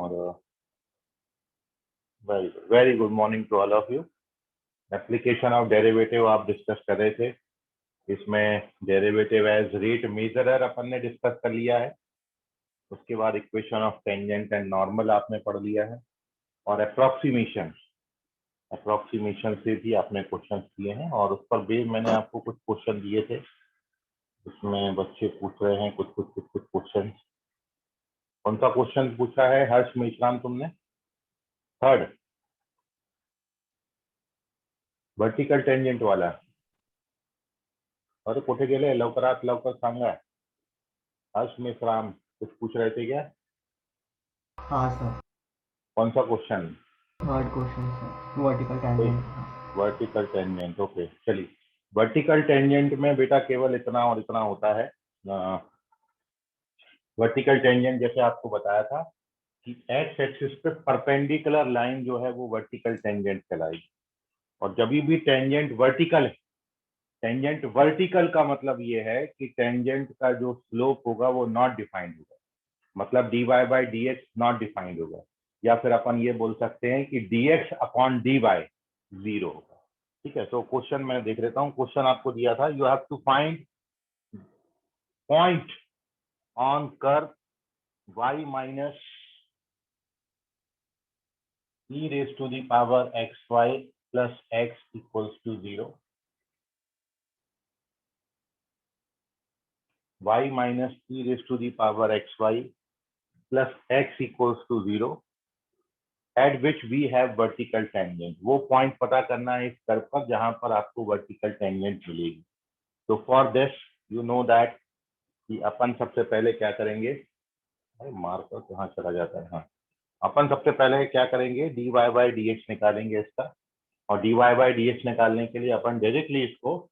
और very good morning to all of you. Application of derivative आप discuss कर रहे थे। इसमें डेरिवेटिव एज रेट मेजरर अपन ने डिस्कस कर लिया है। उसके बाद equation of tangent and normal आपने पढ़ लिया है और अप्रोक्सीमेशन से भी आपने क्वेश्चन किए हैं और उस पर बेस मैंने आपको कुछ क्वेश्चन दिए थे। उसमें बच्चे पूछ रहे हैं कुछ क्वेश्चन। कौन सा क्वेश्चन पूछा है हर्ष मेश्राम तुमने? थर्ड वर्टिकल टेंजेंट वाला। अरे कुठे गेले लवकर सांगा। हर्ष मेश्राम कुछ पूछ रहे थे क्या? हाँ सर। कौन सा question? Third question sir, vertical tangent. Vertical tangent. Okay चलिए, वर्टिकल टेंजेंट में बेटा केवल इतना और इतना होता है। वर्टिकल टेंजेंट जैसे आपको बताया था कि एक्स एक्सिस पे परपेंडिकुलर लाइन जो है वो वर्टिकल टेंजेंट कहलाएगी। और जब भी टेंजेंट वर्टिकल है, टेंजेंट वर्टिकल का मतलब ये है कि टेंजेंट का जो स्लोप होगा वो नॉट डिफाइंड होगा, मतलब dy by d x not defined होगा, या फिर अपन ये बोल सकते हैं कि dx अपॉन dy जीरो होगा। ठीक है, तो क्वेश्चन मैं देख लेता हूँ। क्वेश्चन आपको दिया था you have to find point on curve y minus e raise to the power xy plus x equals to 0, y minus e raise to the power xy plus x equals to 0 at which we have vertical tangent. वो point पता करना है इस curve पर जहां पर आपको vertical tangent मिलेगी। तो for this you know that कि अपन सबसे पहले क्या करेंगे। अरे मार्कर कहाँ चला जाता है। हाँ, अपन सबसे पहले क्या करेंगे, dy बाई डी एक्स निकालेंगे इसका। और dy बाई डी एक्स निकालने के लिए अपन डायरेक्टली इसको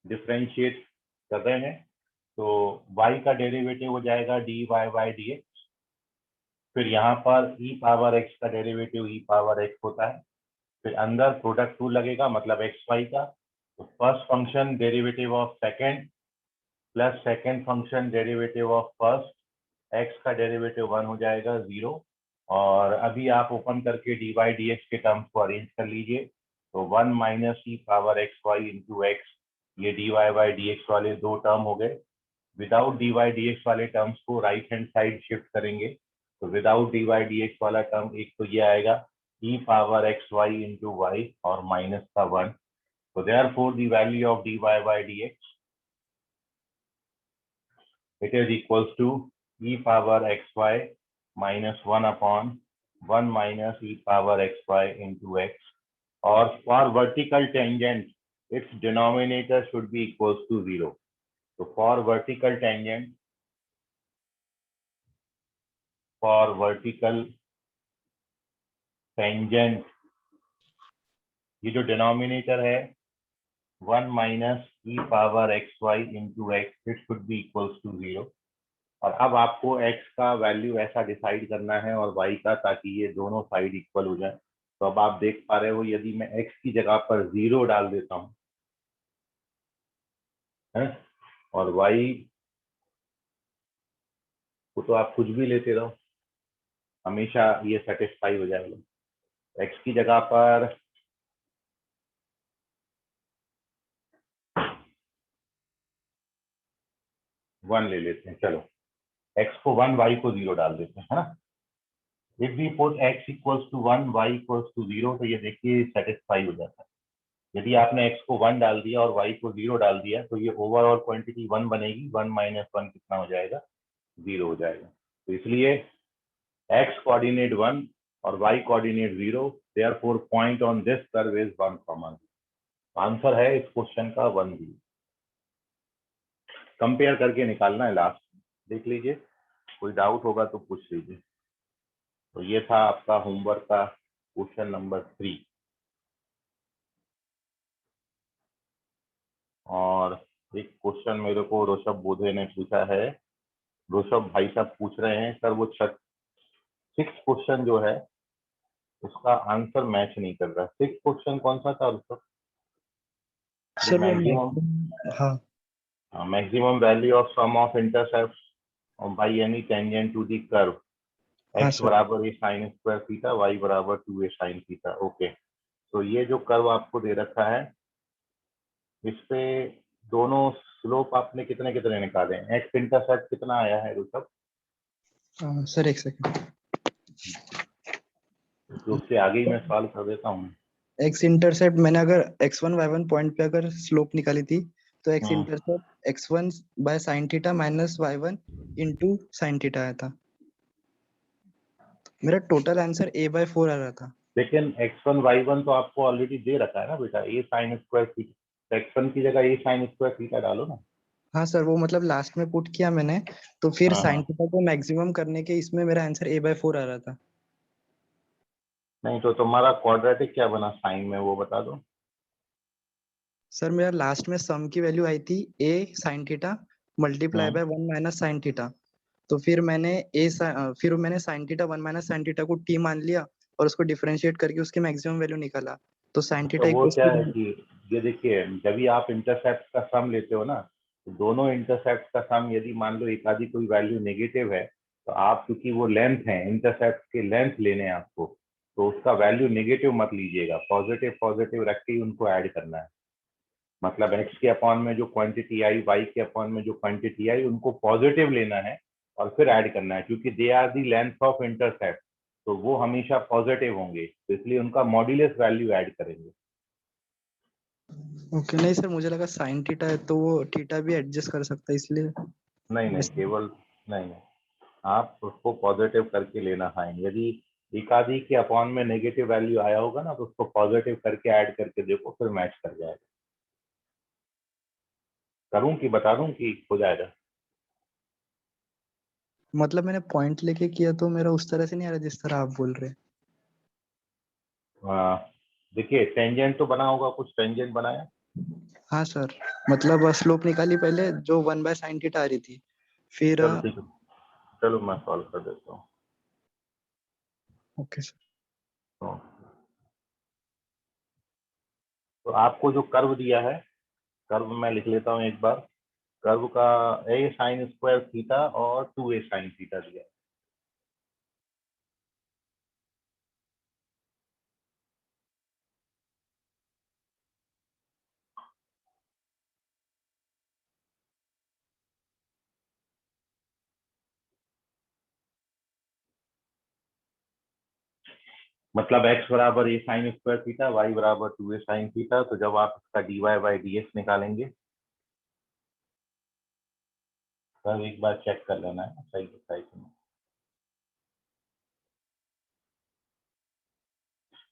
डिफ्रेंशिएट कर रहे हैं। तो y का डेरिवेटिव हो जाएगा dy बाई डी एक्स। फिर यहाँ पर e पावर x का डेरिवेटिव e पावर x होता है। फिर अंदर प्रोडक्ट टू लगेगा, मतलब एक्स वाई का। तो first function derivative of second plus second function derivative of first, x का डेरिवेटिव 1 हो जाएगा 0। और अभी आप ओपन करके डी वाई डी एक्स के टर्म्स को अरेंज कर लीजिए। तो 1 माइनस ई power x Y into x, ये d y by d x वाले दो टर्म हो गए। Without D Y D x वाले टर्म्स को राइट हैंड साइड शिफ्ट करेंगे। तो without D Y D X वाला टर्म एक तो ये आएगा e power x Y into Y और माइनस का 1। तो therefore the value of dy by dx it is equals to e power xy minus 1 upon 1 minus e power xy into x, or for vertical tangent its denominator should be equals to 0. So for vertical tangent ये जो denominator है 1 minus E power x Y into X, it should be equals to 0। और अब आपको x का value ऐसा decide करना है और y का, ताकि ये दोनों साइड इक्वल हो जाए। तो अब आप देख पा रहे हो, यदि मैं x की जगह पर 0 डाल देता हूँ है, और y को तो आप कुछ भी लेते रहो, हमेशा ये सेटिस्फाई हो जाएगा। x की जगह पर 1 ले लेते हैं, चलो x को 1 y को 0 डाल देते हैं, है ना। If we put x equals to 1 y equals to 0, तो ये देखिए सेटिस्फाई हो जाता है। यदि आपने x को 1 डाल दिया और y को 0 डाल दिया, तो ये ओवरऑल क्वांटिटी 1 बनेगी। 1 माइनस 1 कितना हो जाएगा, 0 हो जाएगा। तो इसलिए x कोऑर्डिनेट 1 और y coordinate 0, therefore point on this curve is 1, 0। Answer है इस क्वेश्चन का 1, 0। कंपेयर करके निकालना है लास्ट, देख लीजिए, कोई डाउट होगा तो पूछ लीजिए। तो ये था आपका होमवर्क का क्वेश्चन नंबर 3। और एक क्वेश्चन मेरे को ऋषभ बोधे ने पूछा है। ऋषभ भाई साहब पूछ रहे हैं सर, वो 6 क्वेश्चन जो है उसका आंसर मैच नहीं कर रहा। 6 क्वेश्चन कौन सा था ऋषभ? सर वो मैक्सिमम, हाँ maximum value of sum of intercept by any tangent to the curve हाँ एक्स सर। बराबर A sine square theta, Y बराबर 2a साइन थीटा। ओके, तो ये जो कर्व आपको दे रखा है, इस पे दोनों स्लोप आपने कितने कितने निकाले? एक्स इंटरसेप्ट कितना आया है ऋषभ? सर एक सेकंड। तो उससे आगे ही मैं सवाल कर देता हूँ। एक्स इंटरसेप्ट मैंने अगर x1 y1 पॉइंट पे अगर स्लोप निकाली थी तो x hmm, intercept x1 by sine theta minus y1 into sine theta आया था। मेरा टोटल आंसर a/4 आ रहा था। लेकिन x1 y1 तो आपको ऑलरेडी दे रखा है ना बेटा, ए साइन स्क्वायर थीटा। x1 की जगह ए साइन स्क्वायर थीटा डालो ना। हाँ सर, वो मतलब लास्ट में पुट किया मैंने, तो फिर हाँ साइन हाँ, थीटा को मैक्सिमम करने के इसमें मेरा आंसर a/4 आ रहा था। नहीं तो तुम्हारा क्वाड्रेटिक क्या बना साइन में, वो बता दो। सर मेरा लास्ट में सम की वैल्यू आई थी a sine theta multiply hmm, by 1 minus sine theta. तो फिर मैंने sine theta 1 minus sine theta को t मान लिया और उसको डिफरेंशिएट करके उसकी मैक्सिमम वैल्यू निकाला। तो साइन तो थीटा वो इक्वल्स क्या है टू। कि ये देखिए, जब भी आप इंटरसेप्ट का सम लेते हो ना, तो दोनों इंटरसेप्ट का सम यदि मान लो एक आधी कोई वैल्यू नेगेटिव है, तो आप, क्योंकि वो लेंथ है, इंटरसेप्ट के लेंथ लेने हैं आपको, तो उसका वैल्यू नेगेटिव मत लीजिएगा, पॉजिटिव पॉजिटिव रख के ही उनको ऐड करना है। मतलब एक्स के अपॉन में जो क्वांटिटी आई, वाई के अपॉन में जो क्वांटिटी आई, उनको पॉजिटिव लेना है और फिर ऐड करना है, क्योंकि they are the length of intercept, तो वो हमेशा पॉजिटिव होंगे, तो इसलिए उनका मॉड्यूलस वैल्यू ऐड करेंगे। ओके, नहीं सर मुझे लगा साइन थीटा है तो वो थीटा भी एडजस्ट कर सकता है इसलिए। नहीं नहीं, केवल नहीं नहीं, आप उसको पॉजिटिव करके लेना है। यदि एक आधी के अपॉन में नेगेटिव वैल्यू आया होगा ना, तो उसको पॉजिटिव करके ऐड करके देखो, फिर मैच कर जाएगा। करूं कि बता दूं कि हो जाएगा? मतलब मैंने पॉइंट लेके किया तो मेरा उस तरह से नहीं आ रहा जिस तरह आप बोल रहे हैं। देखिए, टेंजेंट तो बना होगा, कुछ टेंजेंट बनाया। हाँ सर, मतलब स्लोप निकाली पहले जो 1 बाय साइन थीटा आ रही थी, फिर चलो ठीक है, चलो मैं सॉल्व कर देता हूँ। Okay sir. तो, तो आपको जो कर्व दिया है, कर्व मैं लिख लेता हूँ एक बार। कर्व का ए साइन स्क्वायर थीटा और 2a साइन थीटा दिया है। मतलब x बराबर A sine square theta, y बराबर 2a साइन थीटा। तो जब आप इसका dy बाई dx निकालेंगे, तब एक बार चेक कर लेना है सही है कि नहीं।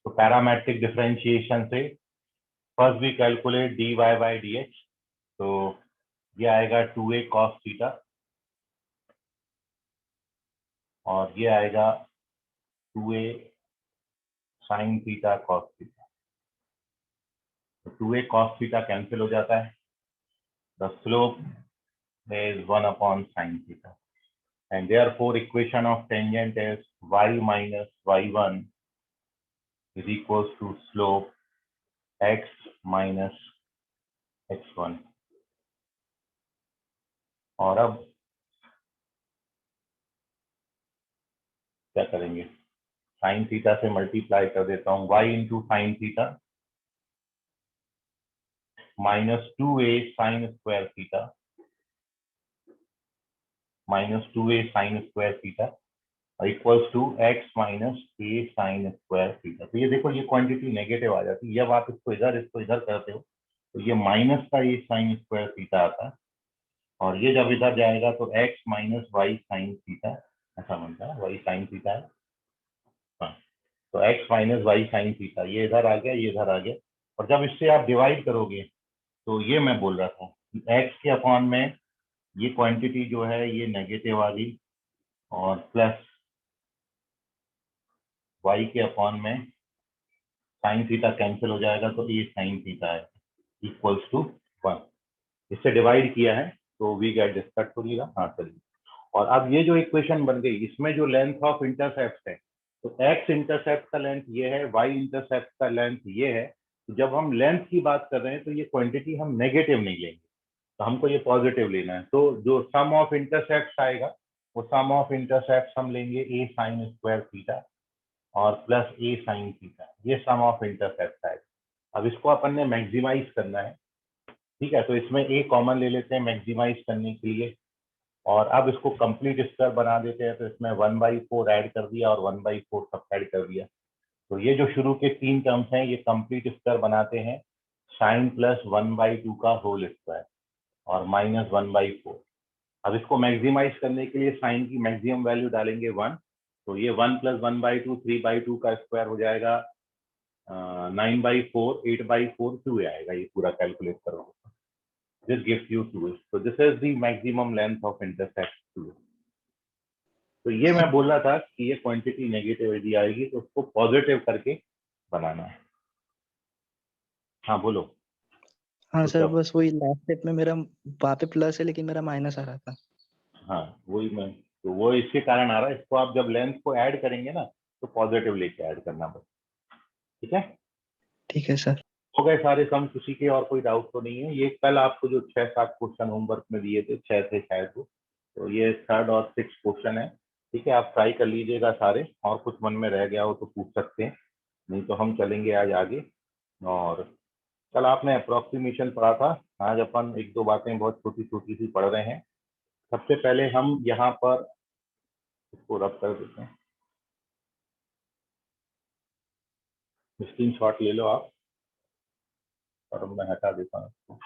तो पैरामेट्रिक डिफरेंशिएशन से first we calculate dy by dx। तो ये आएगा 2a cos थीटा, और ये आएगा 2a sine theta cos theta. तो 2a cos थीटा कैंसिल हो जाता है। The slope is 1 upon sin theta, and therefore equation of tangent is y minus y1 is equals to slope x minus x1। और अब क्या करेंगे? Sine theta से multiply कर देता हूँ, y into sine theta minus 2a sine square theta minus 2a sine square theta equals to x minus a sine square theta. तो ये देखो, ये क्वांटिटी नेगेटिव आ जाती है। जब आप इसको इधर करते हो, तो ये माइनस का a साइन स्क्वायर थीटा आता है, और ये जब इधर जाएगा तो x minus Y sine theta ऐसा बनता है, वाई साइन थीटा है। हाँ, तो x minus Y sine theta, ये इधर आ गया, ये इधर आ गया। और जब इससे आप डिवाइड करोगे, तो ये मैं बोल रहा था कि x के अपॉन में ये क्वांटिटी जो है ये नेगेटिव आ गई, और प्लस y के अपॉन में साइन थीटा कैंसिल हो जाएगा, तो ये साइन थीटा है इक्वल्स टू 1। इससे डिवाइड किया है तो वी गेट दिस, कट हो जाएगा। हाँ चलिए, और अब ये जो इक्वेशन बन गई, इसमें जो लेंथ ऑफ इंटरसेप्ट है, तो x इंटरसेप्ट का लेंथ ये है, y इंटरसेप्ट का लेंथ ये है। तो जब हम लेंथ की बात कर रहे हैं, तो ये क्वांटिटी हम नेगेटिव नहीं लेंगे, तो हमको ये पॉजिटिव लेना है। तो जो सम ऑफ इंटरसेप्ट आएगा, वो सम ऑफ इंटरसेप्ट हम लेंगे a sin स्क्वायर थीटा और प्लस a sin थीटा, ये सम ऑफ इंटरसेप्ट है। अब इसको अपन ने मैक्सिमाइज करना है, ठीक है, तो इसमें a कॉमन ले लेते हैं मैक्सिमाइज करने के लिए, और अब इसको कंप्लीट स्क्वायर बना देते हैं, तो इसमें 1/4 ऐड कर दिया और 1/4 सब्ट्रैक्ट कर दिया। तो ये जो शुरू के 3 टर्म्स हैं ये कंप्लीट स्क्वायर बनाते हैं साइन प्लस 1/2 का होल स्क्वायर और माइनस 1/4। अब इसको मैक्सिमाइज करने के लिए साइन की मैक्सिमम वैल्यू डालेंगे 1, तो ये 1 + 1/2 3/2 का स्क्वायर हो जाएगा 9/4 8/4 2 आएगा, ये पूरा कैलकुलेट करो। This gives you 2. So this is the maximum length of intercept 2. तो ये मैं बोल रहा था कि ये क्वांटिटी नेगेटिव यदि आएगी तो उसको पॉजिटिव करके बनाना है। हाँ बोलो। हाँ तो सर, क्या, बस वही लास्ट स्टेप में मेरा वहाँ पे प्लस है लेकिन मेरा माइनस आ रहा था। हाँ वही मैं, तो वो इसके कारण आ रहा है। इसको आप जब लेंथ को ऐड करेंगे ना तो पॉजिटिव लेके ऐड करना बस, ठीक है। ठीक है सर। हो गए सारे सम, किसी के और कोई डाउट तो नहीं है। ये कल आपको जो 6-7 क्वेश्चन होमवर्क में दिए थे, 6 थे शायद वो, तो ये 3rd और 6th क्वेश्चन है, ठीक है। आप ट्राई कर लीजिएगा सारे, और कुछ मन में रह गया हो तो पूछ सकते हैं, नहीं तो हम चलेंगे आज आगे। और कल आपने अप्रोक्सीमेशन पढ़ा था, आज अपन 1-2 बातें बहुत छोटी छोटी सी पढ़ रहे हैं। सबसे पहले हम यहाँ पर इसको रब कर देते हैं, स्क्रीनशॉट ले लो आप, और मैं हटा देता हूँ इसको।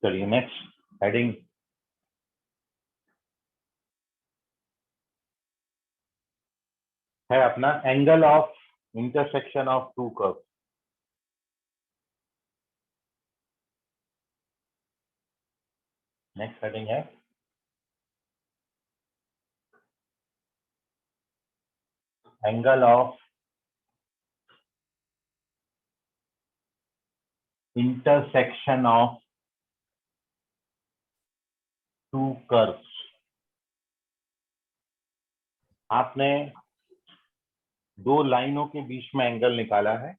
चलिए नेक्स्ट हेडिंग है अपना angle of intersection of two curve. Next heading है angle of intersection of two curves. आपने 2 लाइनों के बीच में एंगल निकाला है,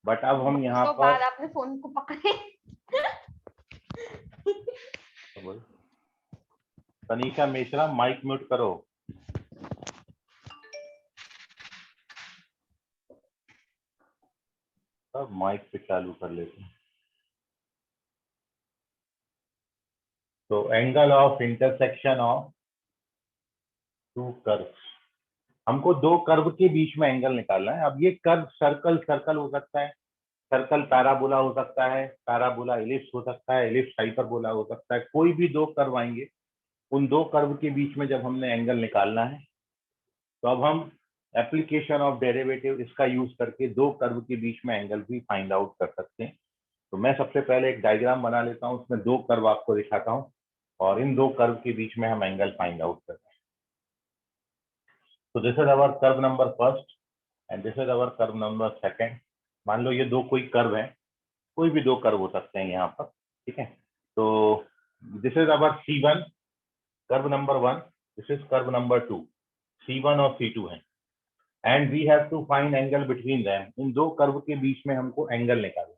बट अब हम यहाँ तो पर बाद आपने फोन को पकड़े। तनीषा मिश्रा माइक म्यूट करो। अब माइक पे चालू कर लेते हैं। तो angle of intersection of two curves, हमको 2 कर्व के बीच में एंगल निकालना है। अब ये कर्व सर्कल सर्कल हो सकता है, सर्कल पैराबोला हो सकता है, पैराबोला इलिप्स हो सकता है, इलिप्स हाइपरबोला हो सकता है, कोई भी 2 कर्व आएंगे। उन 2 कर्व के बीच में जब हमने एंगल निकालना है तो अब हम एप्लीकेशन ऑफ डेरिवेटिव इसका यूज करके 2 कर्व के बीच में एंगल भी फाइंड आउट कर सकते हैं। तो मैं सबसे पहले एक डायग्राम बना लेता हूँ, उसमें 2 कर्व आपको दिखाता हूँ और इन 2 कर्व के बीच में हम एंगल फाइंड आउट करते हैं। तो this is our curve number first and this is our curve number second. मान लो ये 2 कोई कर्व है, कोई भी 2 कर्व हो सकते हैं यहाँ पर, ठीक है। तो this is our C1 curve number 1, this is curve number 2, C1 और C2 है, and we have to find angle between them. इन 2 कर्व के बीच में हमको एंगल निकालना।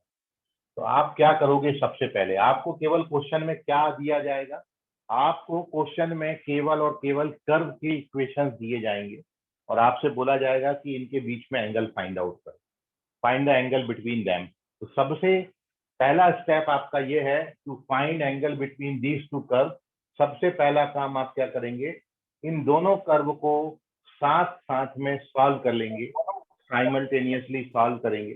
तो आप क्या करोगे, सबसे पहले आपको केवल क्वेश्चन में क्या दिया जाएगा, आपको क्वेश्चन में केवल और केवल कर्व के इक्वेशंस दिए जाएंगे और आपसे बोला जाएगा कि इनके बीच में एंगल फाइंड आउट करो, find the angle between them. तो सबसे पहला स्टेप आपका ये है to find angle between these 2 curve. सबसे पहला काम आप क्या करेंगे, इन दोनों कर्व को साथ साथ में सॉल्व कर लेंगे, साइमल्टेनियसली सॉल्व करेंगे।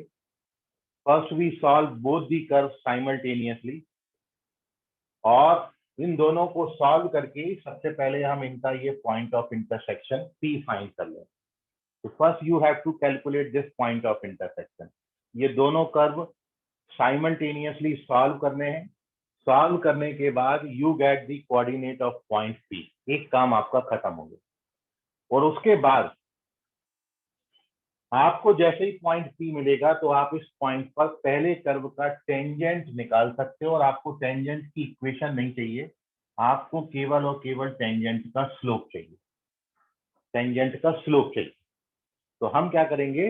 First we solve both the curve simultaneously, और इन दोनों को सॉल्व करके सबसे पहले हम इनका ये point of intersection P find कर लें। तो first you have to calculate this point of intersection. ये दोनों कर्व साइमल्टेनियसली सॉल्व करने हैं। सॉल्व करने के बाद you get the coordinate of point P। एक काम आपका खत्म हो गया। और उसके बाद आपको जैसे ही पॉइंट P मिलेगा तो आप इस पॉइंट पर पहले कर्व का टेंजेंट निकाल सकते हो, और आपको टेंजेंट की इक्वेशन नहीं चाहिए, आपको केवल और केवल टेंजेंट का स्लोप चाहिए। टेंजेंट का स्लोप चाहिए। तो हम क्या करेंगे,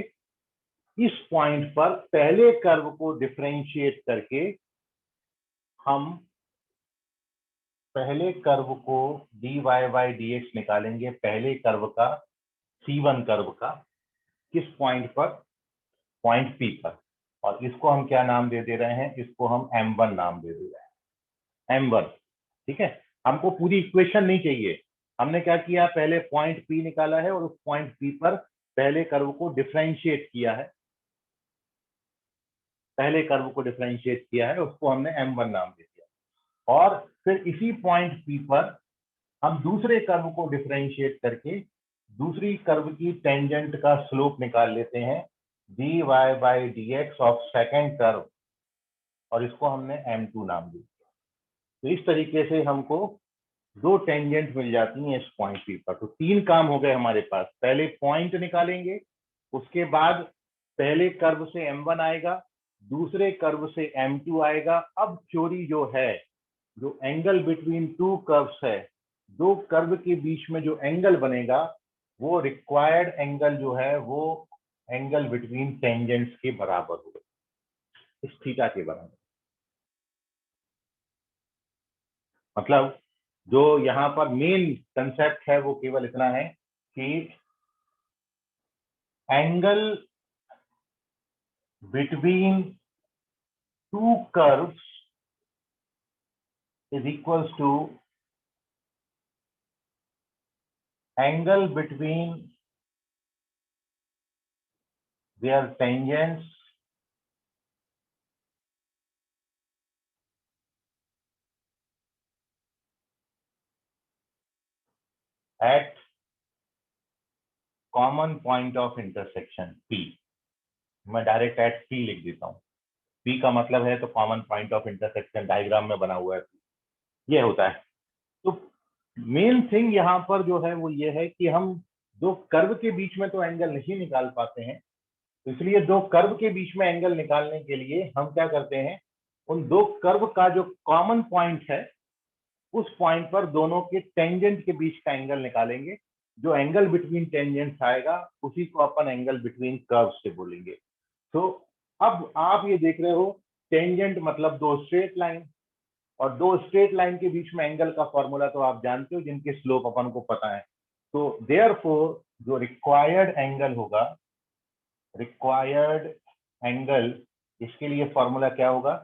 इस पॉइंट पर पहले कर्व को डिफरेंशिएट करके हम पहले कर्व को dy बाई dx निकालेंगे, पहले कर्व का C1 कर्व का। किस पॉइंट पर? पॉइंट P पर। और इसको हम क्या नाम दे रहे हैं? इसको हम M1 नाम दे रहे हैं, M1। ठीक है, हमको पूरी इक्वेशन नहीं चाहिए। हमने क्या किया, पहले पॉइंट P निकाला है और उस पॉइंट P पर पहले कर्व को डिफरेंशिएट किया है, पहले कर्व को डिफरेंशिएट किया है, उसको हमने M1 नाम दे दिया। और फिर इसी पॉइंट P पर हम दूसरे कर्व को डिफरेंशिएट करके दूसरी कर्व की टेंजेंट का स्लोप निकाल लेते हैं, dy by dx of second curve, और इसको हमने M2 नाम दिया। तो इस तरीके से हमको दो टेंजेंट मिल जाती हैं इस पॉइंट P पर। तो तीन काम हो गए हमारे पास। पहले पॉइंट निकालेंगे, उसके बाद पहले कर्व से M1 आएगा, दूसरे कर्व से M2 आएगा। अब थ्योरी जो है, जो एंगल बिटवीन टू कर्व्स है, दो कर्व के बीच में जो एंगल बनेगा वो रिक्वायर्ड एंगल जो है वो एंगल बिटवीन टेंजेंट्स के बराबर होगा, इस थीटा के बराबर। मतलब जो यहाँ पर मेन कंसेप्ट है वो केवल इतना है कि angle between two curves is equals to angle between their tangents at common point of intersection P। मैं डायरेक्ट एट P लिख देता हूँ। P का मतलब है तो common point of intersection, diagram में बना हुआ है, ये होता है। तो मेन थिंग यहाँ पर जो है वो ये है कि हम दो कर्व के बीच में तो एंगल नहीं निकाल पाते हैं, इसलिए दो कर्व के बीच में एंगल निकालने के लिए हम क्या करते हैं, उन दो कर्व का जो कॉमन पॉइंट है उस पॉइंट पर दोनों के टेंजेंट के बीच का एंगल निकालेंगे। जो एंगल बिटवीन टेंजेंट्स आएगा उसी को अपन एंगल बिटवीन कर्व्स से बोलेंगे। तो अब आप ये देख रहे हो, टेंजेंट मतलब दो स्ट्रेट लाइन, और दो स्ट्रेट लाइन के बीच में एंगल का फॉर्मूला तो आप जानते हो, जिनके स्लोप अपन को पता है। तो देयरफॉर जो रिक्वायर्ड एंगल होगा, रिक्वायर्ड एंगल, इसके लिए फॉर्मूला क्या होगा?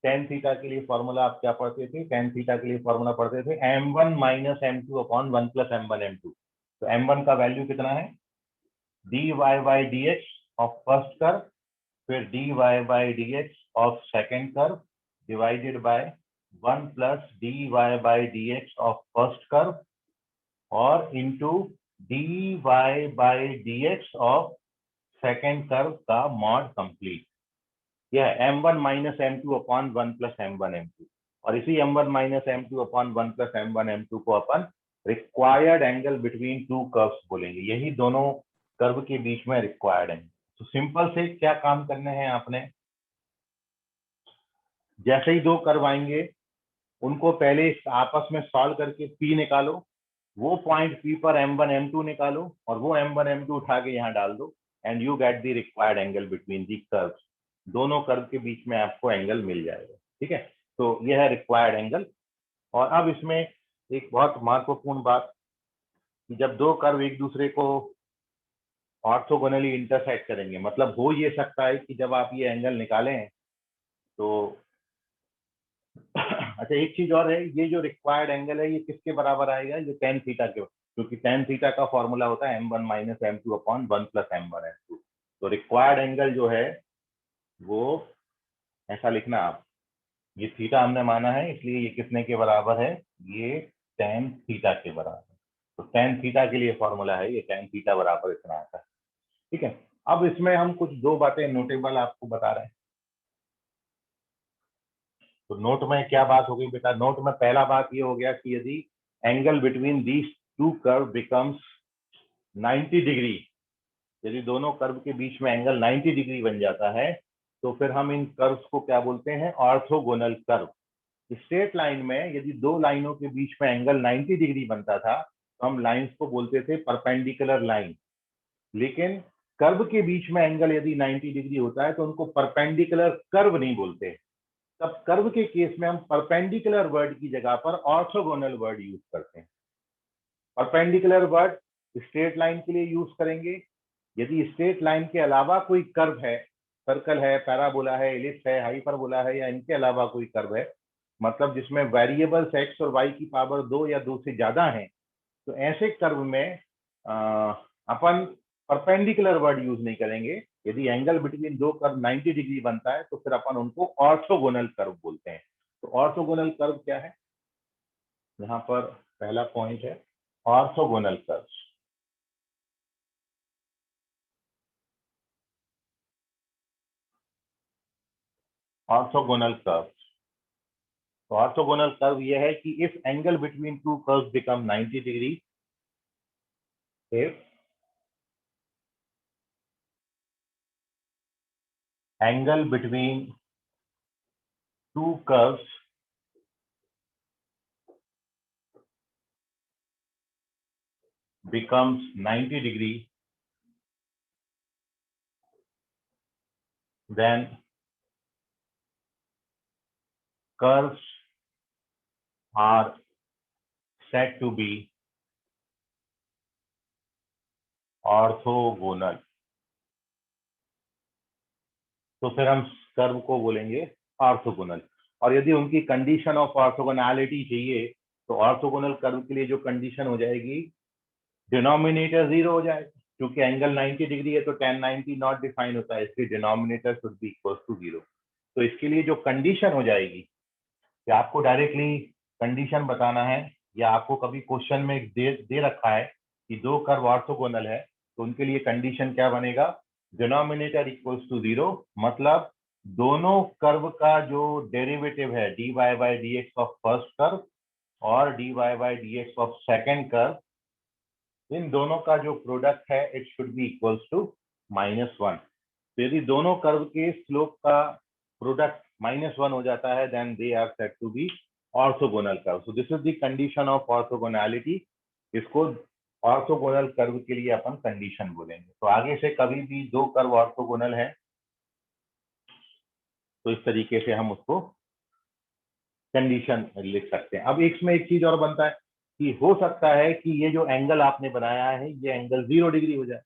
टेन थीटा के लिए फॉर्मूला आप क्या पढ़ते थे? टेन थीटा के लिए फॉर्मूला पढ़ते थे m1 minus m2 upon 1 plus m1 m2। तो m1 का वैल्यू कितना है? dy by dx of first curve, फिर dy by dx of second curve divided by 1 plus dy by dx of first curve, और into dy by dx of second curve का mod complete. यह m1 minus m2 upon 1 plus m1 m2, और इसी m1 minus m2 upon 1 plus m1 m2 को अपन required angle between two curves बोलेंगे। यही दोनों कर्व के बीच में रिक्वायर्ड एंगल। तो सिंपल से क्या काम करने हैं आपने, जैसे ही दो कर्व आएंगे उनको पहले आपस में सॉल्व करके P निकालो, वो पॉइंट P पर m1 m2 निकालो, और वो m1 m2 उठा के यहाँ डाल दो, and you get the required angle between the curves. दोनों कर्व के बीच में आपको एंगल मिल जाएगा। ठीक है, तो यह है रिक्वायर्ड एंगल। और अब इसमें एक बहुत महत्वपूर्ण बात, कि जब दो कर्व एक दूसरे को ऑर्थोगोनली इंटरसेक्ट करेंगे, मतलब हो ये सकता है कि जब आप ये एंगल निकालें तो अच्छा, एक चीज और है, ये जो रिक्वायर्ड एंगल है ये किसके बराबर आएगा? ये टेन थीटा के। क्योंकि tan थीटा का फॉर्मूला होता है m1 minus m2 upon 1 plus m1 m2। तो रिक्वायर्ड एंगल जो है वो ऐसा लिखना आप, ये थीटा हमने माना है इसलिए ये कितने के बराबर है, ये tan थीटा के बराबर। तो tan थीटा के लिए फॉर्मूला है ये, tan थीटा बराबर इतना आता है। ठीक है, अब इसमें हम कुछ दो बातें नोटेबल आपको बता रहे हैं। तो नोट में क्या बात हो गई बेटा, नोट में पहला बात ये हो गया कि यदि angle between these two curve becomes 90 degree, यदि दोनों कर्व के बीच में एंगल 90 डिग्री बन जाता है तो फिर हम इन कर्व्स को क्या बोलते हैं, ऑर्थोगोनल कर्व। स्ट्रेट लाइन में यदि दो लाइनों के बीच में एंगल 90 डिग्री बनता था तो हम लाइंस को बोलते थे परपेंडिकुलर लाइन, लेकिन कर्व के बीच में एंगल यदि 90 डिग्री होता है तो उनको परपेंडिकुलर कर्व नहीं बोलते। तब कर्व के केस में हम परपेंडिकुलर वर्ड की जगह पर ऑर्थोगोनल वर्ड यूज करते हैं। परपेंडिकुलर वर्ड स्ट्रेट लाइन के लिए यूज करेंगे। यदि स्ट्रेट लाइन के अलावा कोई कर्व है, सर्कल है, पैराबोला है, एलिप्स है, हाइपरबोला है, या इनके अलावा कोई कर्व है, मतलब जिसमें वेरिएबल्स एक्स और वाई की पावर 2 या 2 से ज्यादा है, तो ऐसे कर्व में अपन परपेंडिकुलर वर्ड यूज नहीं करेंगे। यदि एंगल बिटवीन दो कर्व 90 डिग्री बनता है तो फिर अपन उनको ऑर्थोगोनल कर्व बोलते हैं। तो ऑर्थोगोनल कर्व क्या है, यहाँ पर पहला पॉइंट है ऑर्थोगोनल कर्व। ऑर्थोगोनल कर्व, तो ऑर्थोगोनल कर्व यह है कि if angle between two curves become 90 degree, if angle between two curves becomes 90 degree, then curves are said to be orthogonal. तो फिर हम कर्व को बोलेंगे ऑर्थोगोनल। और यदि उनकी कंडीशन ऑफ ऑर्थोगोनैलिटी चाहिए तो ऑर्थोगोनल कर्व के लिए जो कंडीशन हो जाएगी, डिनोमिनेटर 0 हो जाएगा, क्योंकि एंगल 90 डिग्री है तो tan 90 नॉट डिफाइन होता है, इसलिए denominator should be equal to 0। तो इसके लिए जो कंडीशन हो जाएगी, कि आपको डायरेक्टली कंडीशन बताना है या आपको कभी क्वेश्चन में दे रखा है कि दो कर्व ऑर्थोगोनल है, तो उनके लिए कंडीशन क्या बनेगा, डिनोमिनेटर इक्वल्स टू 0, मतलब दोनों कर्व का जो डेरिवेटिव है dy by d x of first curve और dy by d x of second curve, इन दोनों का जो प्रोडक्ट है it should be equals to -1। तो यदि दोनों कर्व के स्लोप का प्रोडक्ट -1 हो जाता है then they are said to be orthogonal curve. So this is the condition of orthogonality. इसको ऑर्थोगोनल कर्व के लिए अपन कंडीशन बोलेंगे। तो आगे से कभी भी दो कर्व ऑर्थोगोनल है तो इस तरीके से हम उसको कंडीशन लिख सकते हैं। अब इसमें एक चीज और बनता है कि हो सकता है कि ये जो एंगल आपने बनाया है ये एंगल 0 डिग्री हो जाए,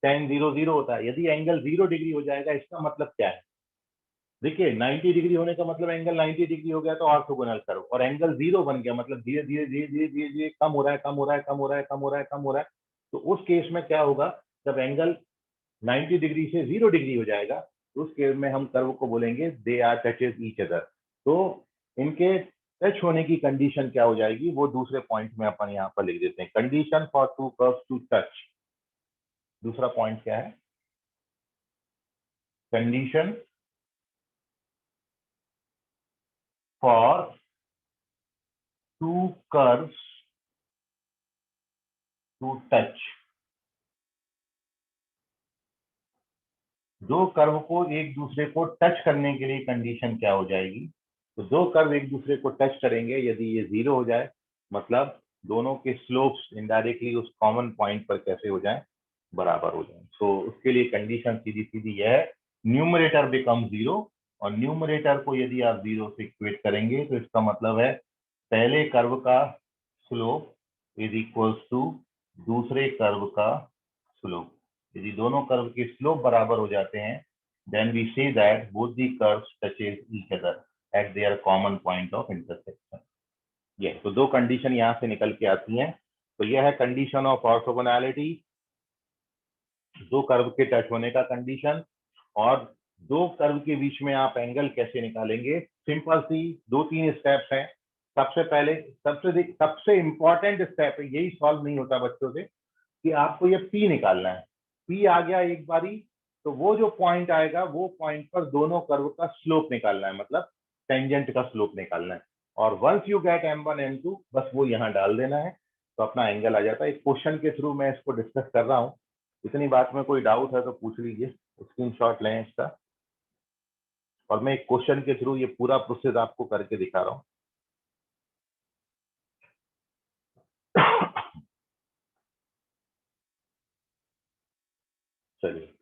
tan 0 0 होता है। यदि एंगल 0 डिग्री हो जाएगा इसका मतलब क्या है, देखिए 90 डिग्री होने का मतलब एंगल 90 डिग्री हो गया तो ऑर्थोगोनल कर्व, और एंगल 0 बन गया मतलब धीरे धीरे धीरे धीरे धीरे धीरे कम हो रहा है, कम हो रहा है, कम हो रहा है, कम हो रहा है, कम हो रहा है। तो उस केस में क्या होगा, जब एंगल 90 डिग्री से 0 डिग्री हो जाएगा तो उस केस में हम कर्व को बोलेंगे they are touches each other. तो इनके टच होने की कंडीशन क्या हो जाएगी वो दूसरे पॉइंट में अपन यहाँ पर लिख देते हैं, condition for two curves to touch. दूसरा पॉइंट क्या है, condition for two curves to touch. दो कर्व को एक दूसरे को टच करने के लिए कंडीशन क्या हो जाएगी, तो दो कर्व एक दूसरे को टच करेंगे, यदि ये 0 हो जाए मतलब दोनों के स्लोप्स इनडायरेक्टली उस कॉमन पॉइंट पर कैसे हो जाए, बराबर हो जाए। तो उसके लिए कंडीशन सीधी सीधी यह है, न्यूमरेटर बिकम 0, और न्यूमरेटर को यदि आप 0 से इक्वेट करेंगे तो इसका मतलब है पहले कर्व का स्लोप इज इक्वल्स टू दूसरे कर्व का स्लोप। यदि दोनों कर्व के स्लोप बराबर हो जाते हैं then we say that both the curves touches each other at their common point of intersection. ये तो दो कंडीशन यहाँ से निकल के आती हैं। तो यह है कंडीशन ऑफ ऑर्थोगोनैलिटी, दो कर्व के टच होने का कंडीशन। और दो कर्व के बीच में आप एंगल कैसे निकालेंगे? सिंपल सी 2-3 स्टेप्स हैं। सबसे पहले सबसे इंपॉर्टेंट स्टेप है, यही सॉल्व नहीं होता बच्चों से, कि आपको ये P निकालना है। P आ गया एक बारी, तो वो जो पॉइंट आएगा वो पॉइंट पर दोनों कर्व का स्लोप निकालना है, मतलब टेंजेंट का स्लोप निकालना है। और once you get M1 M2, बस वो यहाँ डाल देना है, तो अपना एंगल आ जाता है। एक क्वेश्चन के थ्रू मैं इसको डिस्कस कर रहा हूँ, इतनी बात में कोई डाउट है तो पूछ लीजिए, स्क्रीनशॉट लें इसका। और मैं एक क्वेश्चन के थ्रू ये पूरा प्रोसेस आपको करके दिखा रहा हूँ। चलिए,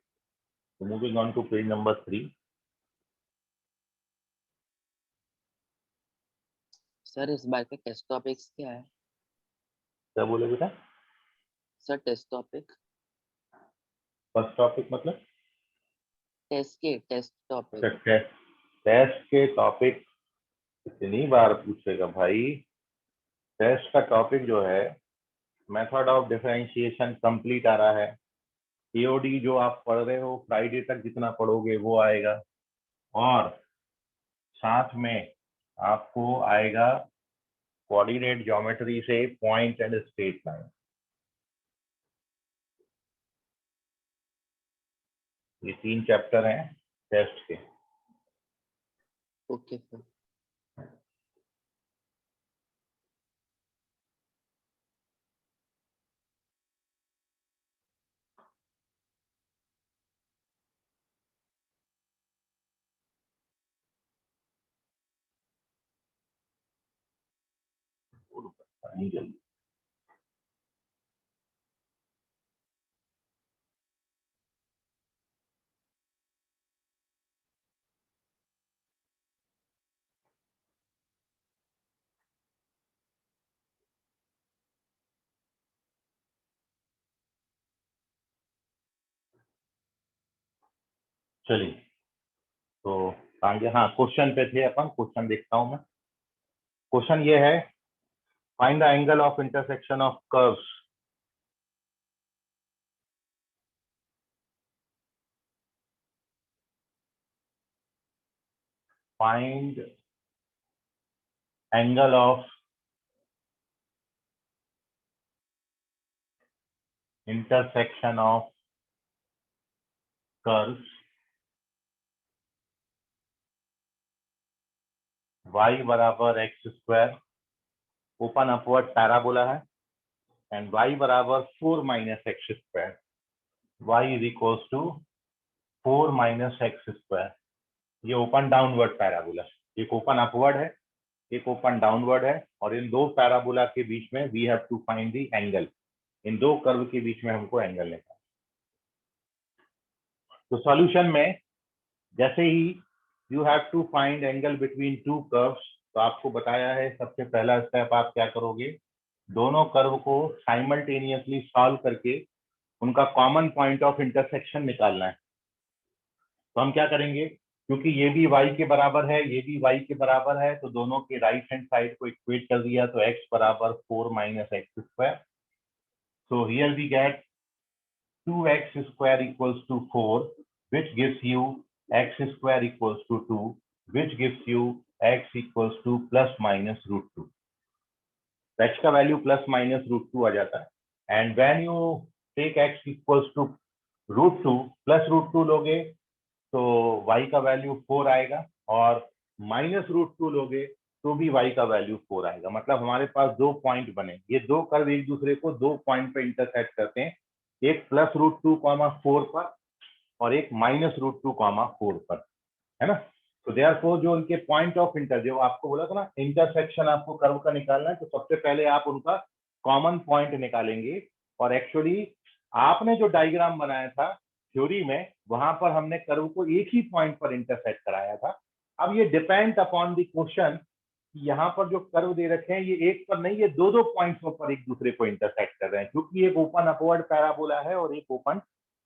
moving on to page number 3। Sir इस बार के टेस्ट टॉपिक्स क्या है? क्या बोले बेटा? Sir test topic, first topic मतलब टेस्ट टॉपिक। टेस्ट के टॉपिक कितनी बार पूछेगा भाई? टेस्ट का टॉपिक जो है मेथड ऑफ डिफरेंशिएशन कंप्लीट आ रहा है। एओडी जो आप पढ़ रहे हो फ्राइडे तक जितना पढ़ोगे वो आएगा, और साथ में आपको आएगा कोऑर्डिनेट ज्योमेट्री से पॉइंट एंड स्ट्रेट लाइन। ये 3 चैप्टर हैं टेस्ट के। Okay sir. नहीं जल्दी। चलिए, तो आगे हाँ क्वेश्चन पे थे अपन। क्वेश्चन देखता हूं मैं। क्वेश्चन ये है, find the angle of intersection of curves. Find angle of intersection of curves y बराबर x², ओपन अपवर्ड पैराबोला है, एंड y बराबर 4 - x²। y is equals to 4 - x²। ये ओपन डाउनवर्ड पैराबोला, एक ओपन अपवर्ड है, एक open downward है, और इन दो पैराबोला के बीच में we have to find the angle. इन दो कर्व के बीच में हमको एंगल निकालना। तो सॉल्यूशन में जैसे ही you have to find angle between two curves, तो आपको बताया है सबसे पहला स्टेप आप क्या करोगे, दोनों कर्व को साइमल्टेनियसली सॉल्व करके उनका कॉमन पॉइंट ऑफ इंटरसेक्शन निकालना है। तो हम क्या करेंगे, क्योंकि ये भी y के बराबर है, ये भी y के बराबर है, तो दोनों के राइट हैंड साइड को इक्वेट कर दिया, तो x बराबर 4 - x²। So here we get 2x² equals to 4, which gives you x² equals to 2, which gives you x equals to ±√2। x का वैल्यू ±√2 आ जाता है, and when you take x equals to √2 +√2 लोगे तो y का value 4 आएगा, और -√2 लोगे तो भी y का वैल्यू 4 आएगा। मतलब हमारे पास दो पॉइंट बने, ये दो कर्व एक दूसरे को दो पॉइंट पे इंटरसेक्ट करते हैं, एक +√2, 4 पर, और एक -√2, 4 पर, है ना। तो देयरफॉर जो उनके पॉइंट ऑफ इंटर, जो आपको बोला था ना इंटरसेक्शन आपको कर्व का निकालना है, तो सबसे पहले आप उनका कॉमन पॉइंट निकालेंगे। और एक्चुअली आपने जो डायग्राम बनाया था थ्योरी में, वहां पर हमने कर्व को एक ही पॉइंट पर इंटरसेक्ट कराया था। अब ये डिपेंड अपॉन द क्वेश्चन, यहाँ पर जो कर्व दे रखे हैं ये एक पर नहीं, ये दो दो पॉइंट्स पर एक दूसरे को इंटरसेक्ट कर रहे हैं, क्योंकि एक ओपन अपवर्ड पैराबोला है और एक ओपन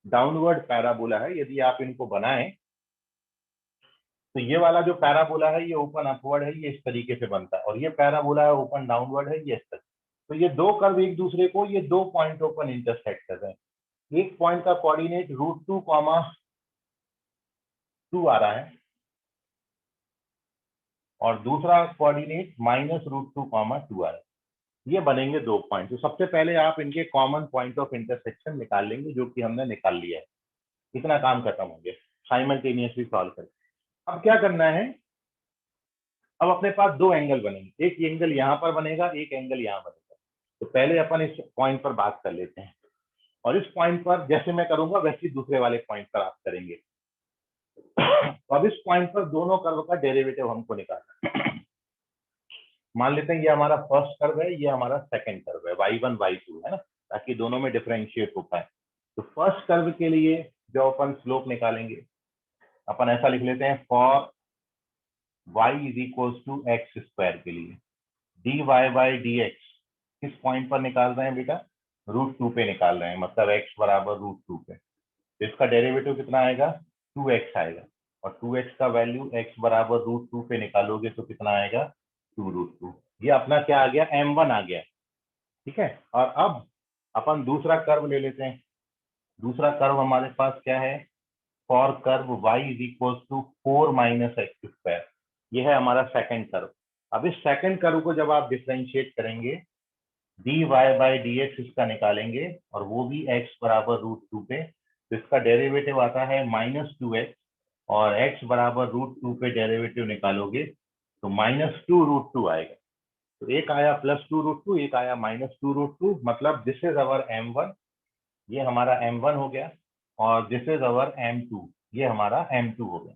डाउनवर्ड पैराबोला है। यदि आप इनको बनाएं तो ये वाला जो पैराबोला है ये ओपन अपवर्ड है, ये इस तरीके से बनता है, और ये पैराबोला है ओपन डाउनवर्ड है, ये इस तरीके। तो ये दो कर्व एक दूसरे को, ये दो पॉइंटों पर इंटरसेक्ट कर रहे हैं। एक पॉइंट का कोऑर्डिनेट √2, 2 आ रहा है और दूसरा कोऑर्डिनेट -√2, 2 आ रहा है। ये बनेंगे दो पॉइंट। तो सबसे पहले आप इनके कॉमन पॉइंट ऑफ इंटरसेक्शन निकाल लेंगे, जो कि हमने निकाल लिया है। इतना काम खत्म हो गया साइमल्टेनियसली सॉल्व करके। अब क्या करना है, अब अपने पास दो एंगल बनेंगे, एक एंगल यहाँ पर बनेगा, एक एंगल यहाँ बनेगा। तो पहले अपन इस पॉइंट पर बात कर लेते हैं, और इस पॉइंट पर जैसे मैं करूंगा वैसे ही दूसरे वाले पॉइंट पर आप करेंगे। तो अब इस पॉइंट पर दोनों कर्व का डेरिवेटिव हमको निकालना है। मान लेते हैं ये हमारा फर्स्ट कर्व है, ये हमारा सेकंड कर्व है, y1 y2 है ना, ताकि दोनों में डिफरेंशिएट हो पाए। तो फर्स्ट कर्व के लिए जो अपन स्लोप निकालेंगे, अपन ऐसा लिख लेते हैं, फॉर y = x² के लिए dy/dx किस पॉइंट पर निकाल रहे हैं बेटा, √2 पे निकाल रहे हैं, मतलब x बराबर √2 पे। तो इसका डेरिवेटिव कितना आएगा, 2x आएगा, और 2x का वैल्यू x बराबर √2 पे निकालोगे तो कितना आएगा, 2√2। ये अपना क्या आ गया, m1 आ गया। ठीक है, और अब अपन दूसरा कर्व ले लेते हैं। दूसरा कर्व हमारे पास क्या है, फॉर कर्व y = 4 - x²। ये है हमारा सेकंड कर्व। अब इस सेकंड कर्व को जब आप डिफरेंशिएट करेंगे, dy/dx इसका निकालेंगे, और वो भी x बराबर √2 पे। तो इसका डेरिवेटिव आता है -2x, और x बराबर √2 पे डेरिवेटिव निकालोगे तो -2√2 आएगा। तो एक आया +2√2, एक आया -2√2, मतलब दिस इज अवर m1, ये हमारा m1 हो गया, और दिस इज अवर m2, ये हमारा m2 हो गया।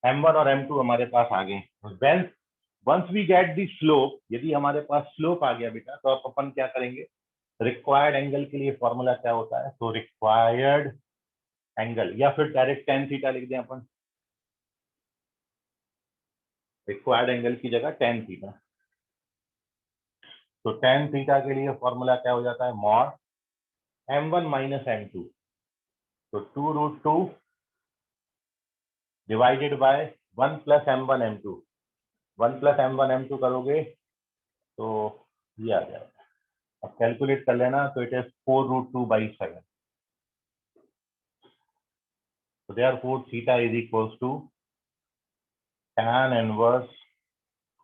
m1 और m2 हमारे पास आ गए। Once we get the slope, यदि हमारे पास स्लोप आ गया बेटा, तो आप अपन क्या करेंगे, रिक्वायर्ड एंगल के लिए फॉर्मूला क्या होता है, तो रिक्वायर्ड एंगल, या फिर डायरेक्ट tan थीटा लिख दें अपन, रिक्वायर्ड एंगल की जगह tan थीटा। तो tan थीटा के लिए फॉर्मूला क्या हो जाता है, मॉड m1 - m2, तो 2√2 divided by 1 + m1 m2, 1 + m1 m2 करोगे तो ये आ जाएगा। अब कैलकुलेट कर लेना, तो it is 4√2/7। So therefore theta is equals to tan inverse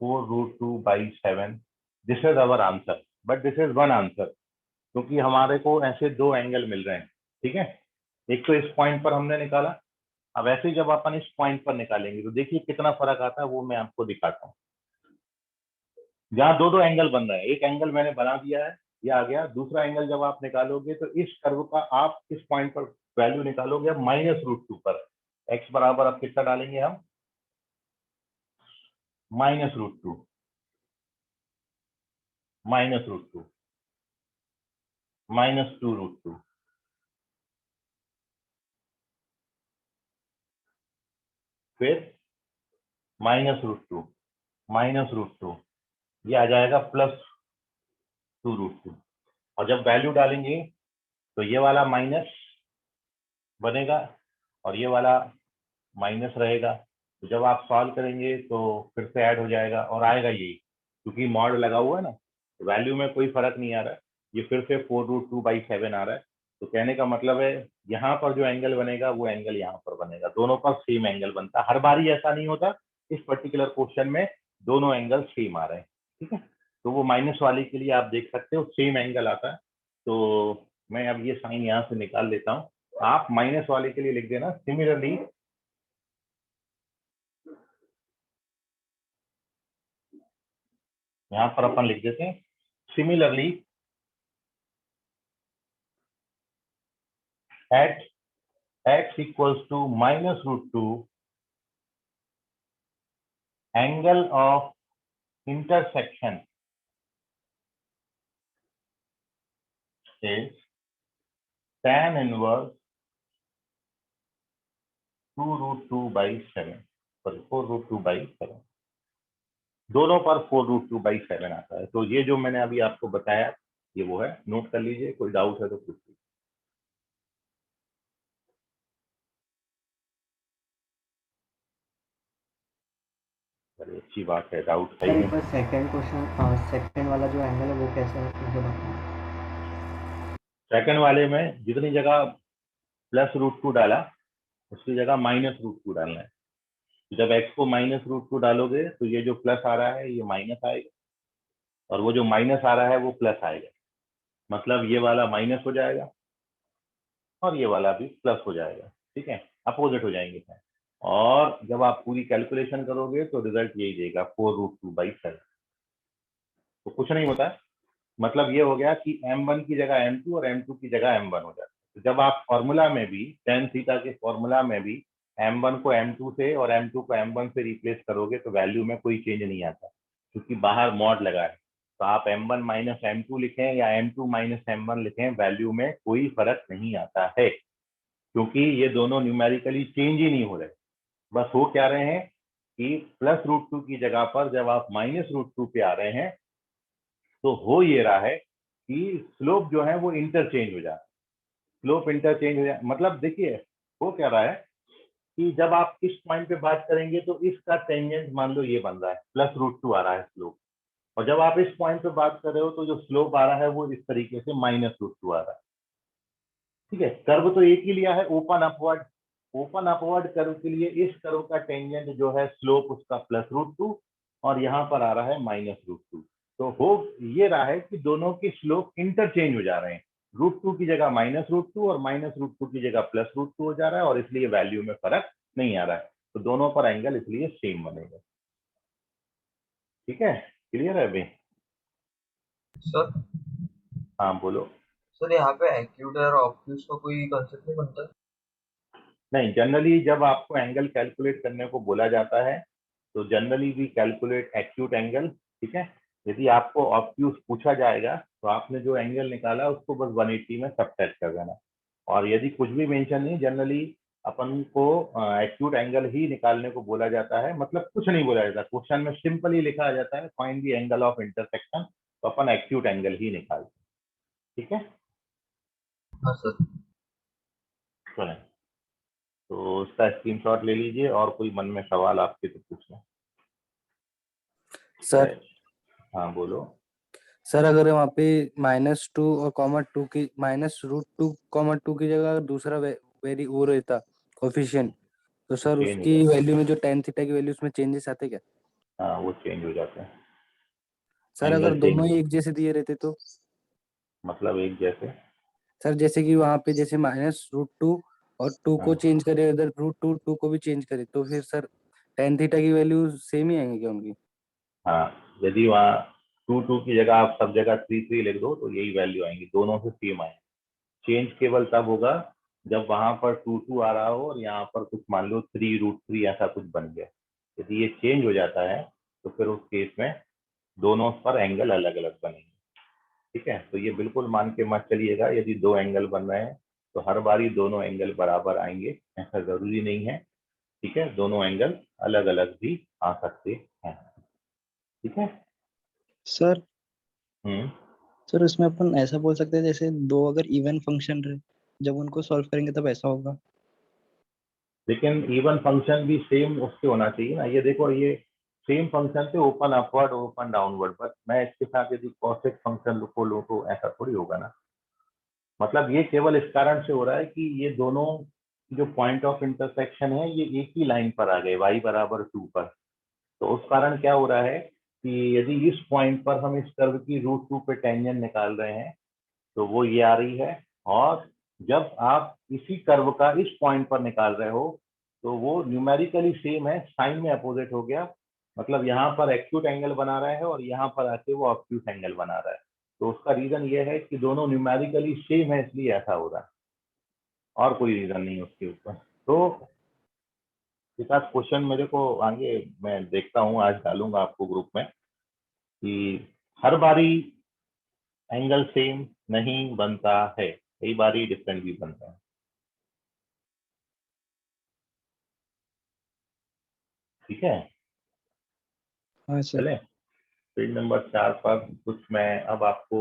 4√2/7. This is our answer, but this is one answer, क्योंकि हमारे को ऐसे दो एंगल मिल रहे हैं। ठीक है, एक तो इस पॉइंट पर हमने निकाला, अब ऐसे जब अपन इस पॉइंट पर निकालेंगे तो देखिए कितना फर्क आता है, वो मैं आपको दिखाता हूँ। जहाँ दो दो एंगल बन रहे हैं, एक एंगल मैंने बना दिया है, ये आ गया। दूसरा एंगल जब आप निकालोगे तो इस कर्व का आप इस पॉइंट पर वैल्यू निकालोगे, अब -√2 पर x बराबर अब कितना डालेंगे हम, -√2, -√2, -2√2, फिर -√2, -√2, ये आ जाएगा +2√2। और जब वैल्यू डालेंगे तो ये वाला माइनस बनेगा और ये वाला माइनस रहेगा। तो जब आप सॉल्व करेंगे तो फिर से ऐड हो जाएगा और आएगा यही, क्योंकि मॉड लगा हुआ है ना, वैल्यू में कोई फर्क नहीं आ रहा है। ये फिर से 4√2/7 आ रहा है। तो कहने का मतलब है यहाँ पर जो एंगल बनेगा वो एंगल यहाँ पर बनेगा, दोनों पर सेम एंगल बनता है। हर बारी ऐसा नहीं होता, इस पर्टिकुलर क्वेश्चन में दोनों एंगल सेम आ रहे हैं। ठीक है, तो वो माइनस वाले के लिए आप देख सकते हो सेम एंगल आता है। तो मैं अब ये साइन यहाँ से निकाल लेता हूँ, आप माइनस वाले के लिए लिख देना। सिमिलरली यहाँ पर अपन लिख देते हैं, similarly at x = -√2, angle of intersection is tan inverse 2√2/7, sorry 4√2/7, दोनों पर 4√2/7 आता है। तो ये जो मैंने अभी आपको बताया ये वो है, नोट कर लीजिए, कोई डाउट है तो पूछ लीजिए। अरे अच्छी बात है, डाउट सर सही एक है। बार सेकंड क्वेश्चन, सेकंड वाला जो एंगल है वो कैसे है मुझे बताना। सेकंड वाले में जितनी जगह +√2 डाला उसकी जगह -√2 डालना है। जब x को -√2 डालोगे तो ये जो प्लस आ रहा है ये माइनस आएगा, और वो जो माइनस आ रहा है वो प्लस आएगा। मतलब ये वाला माइनस हो जाएगा और ये वाला भी प्लस हो जाएगा। ठीक है, अपोजिट हो जाएंगे। और जब आप पूरी कैलकुलेशन करोगे तो रिजल्ट यही देगा 4√2/7। तो कुछ नहीं होता है, मतलब ये हो गया कि m1 की जगह m2 और m2 की जगह m1 हो जाता है। तो जब आप फॉर्मूला में भी tan थीटा के फॉर्मूला में भी m1 को m2 से और m2 को m1 से रिप्लेस करोगे तो वैल्यू में कोई चेंज नहीं आता, क्योंकि बाहर मॉड लगा है। तो आप m1 माइनस m2 लिखें या m2 माइनस m1 लिखें, वैल्यू में कोई फर्क नहीं आता है, क्योंकि ये दोनों न्यूमेरिकली चेंज ही नहीं हो रहे। बस हो क्या रहे हैं कि +√2 की जगह पर जब आप -√2 पे आ रहे हैं तो हो ये रहा है कि स्लोप जो है वो इंटरचेंज हो जाए। स्लोप इंटरचेंज हो जाए मतलब देखिए हो क्या रहा है कि जब आप इस पॉइंट पे बात करेंगे तो इसका टेंजेंट मान लो ये बन रहा है, +√2 आ रहा है स्लोप। और जब आप इस पॉइंट पे बात कर रहे हो तो जो स्लोप आ रहा है वो इस तरीके से -√2 आ रहा है। ठीक है, कर्व तो एक ही लिया है, open upward. Open upward curve के लिए इस कर्व का टेंजेंट जो है स्लोप उसका +√2 और यहाँ पर आ रहा है -√2। तो हो ये रहा है कि दोनों की स्लोप इंटरचेंज हो जा रहे हैं, √2 की जगह -√2 और -√2 की जगह +√2 हो जा रहा है, और इसलिए वैल्यू में फर्क नहीं आ रहा है। तो दोनों पर एंगल इसलिए सेम बनेगा। ठीक है, क्लियर है अभी? सर हाँ बोलो। सर यहाँ पे एक्यूट और ऑब्ट्यूज का कोई कंसेप्ट नहीं बनता? नहीं, जनरली जब आपको एंगल कैलकुलेट करने को बोला जाता है तो generally we calculate acute angle. ठीक है, यदि आपको ऑब्ट्यूज पूछा जाएगा तो आपने जो एंगल निकाला उसको बस 180 में सबट्रैक्ट कर देना। और यदि कुछ भी मेंशन नहीं, जनरली अपन को एक्यूट एंगल ही निकालने को बोला जाता है, मतलब कुछ नहीं बोला जाता, क्वेश्चन में सिंपल ही लिखा जाता है find the angle of intersection, तो अपन एक्यूट एंगल ही निकालते हैं। ठीक है, हाँ सर। चलें, तो उसका स्क्रीनशॉट ले लीजिए और कोई मन में सवाल आपके तो पूछ लें। सर हाँ बोलो। सर अगर वहाँ पे -2 और -2 की -√2, 2 की जगह अगर दूसरा वेरी वो रहता कोफिशिएंट, तो सर चेंज हो उसकी जाता वैल्यू में जो tan थीटा की वैल्यू उसमें चेंजेस आते क्या? है, हाँ वो चेंज हो जाता है। सर एंगल अगर चेंज दोनों ही एक जैसे दिए रहते तो? मतलब एक जैसे। सर जैसे कि वहाँ पे जैसे -√2 और 2 को हाँ चेंज करे, इधर √2 2 को भी चेंज करे, तो फिर सर tan थीटा की वैल्यू सेम ही आएंगे क्या उनकी? हाँ, यदि वहाँ 2 की जगह आप सब जगह 3 लिख दो तो यही वैल्यू आएंगी, दोनों से सेम आएंगे। चेंज केवल तब होगा जब वहां पर 2 आ रहा हो और यहाँ पर कुछ मान लो 3√3 ऐसा कुछ बन गया। यदि ये चेंज हो जाता है तो फिर उस केस में दोनों पर एंगल अलग अलग बनेंगे। ठीक है, तो ये बिल्कुल मान के मत चलिएगा यदि दो एंगल बन रहे हैं तो हर बारी दोनों एंगल बराबर आएंगे, ऐसा जरूरी नहीं है। ठीक है, दोनों एंगल अलग अलग भी आ सकते हैं। ठीक है। सर हम्म। सर उसमें अपन ऐसा बोल सकते हैं जैसे दो अगर इवन फंक्शन रहे, जब उनको सॉल्व करेंगे तब ऐसा होगा। लेकिन इवन फंक्शन भी सेम उसके होना चाहिए ना। ये देखो, ये सेम फंक्शन से open upward open downward, but मैं इसके साथ यदि कॉसेक फंक्शन को लूँ तो ऐसा थोड़ी होगा ना। मतलब ये केवल इस कारण से हो रहा है कि ये दोनों जो पॉइंट ऑफ इंटरसेक्शन है ये एक ही लाइन पर आ गए, y = 2 पर। तो उस कारण क्या हो रहा है कि यदि इस पॉइंट पर हम इस कर्व की √2 पे टेंजेंट निकाल रहे हैं तो वो ये आ रही है, और जब आप इसी कर्व का इस पॉइंट पर निकाल रहे हो तो वो न्यूमेरिकली सेम है, साइन में अपोजिट हो गया। मतलब यहाँ पर एक्यूट एंगल बना रहा है और यहाँ पर आके वो ऑब्ट्यूस एंगल बना रहा है। तो उसका रीजन ये है कि दोनों न्यूमेरिकली सेम है, इसलिए ऐसा हो रहा है, और कोई रीजन नहीं उसके ऊपर। तो विकास क्वेश्चन मेरे को आगे मैं देखता हूँ, आज डालूंगा आपको ग्रुप में कि हर बारी एंगल सेम नहीं बनता है, कई बारी डिफरेंट भी बनता है। ठीक है, हाँ सर। चले पेज नंबर 4 पर कुछ मैं अब आपको,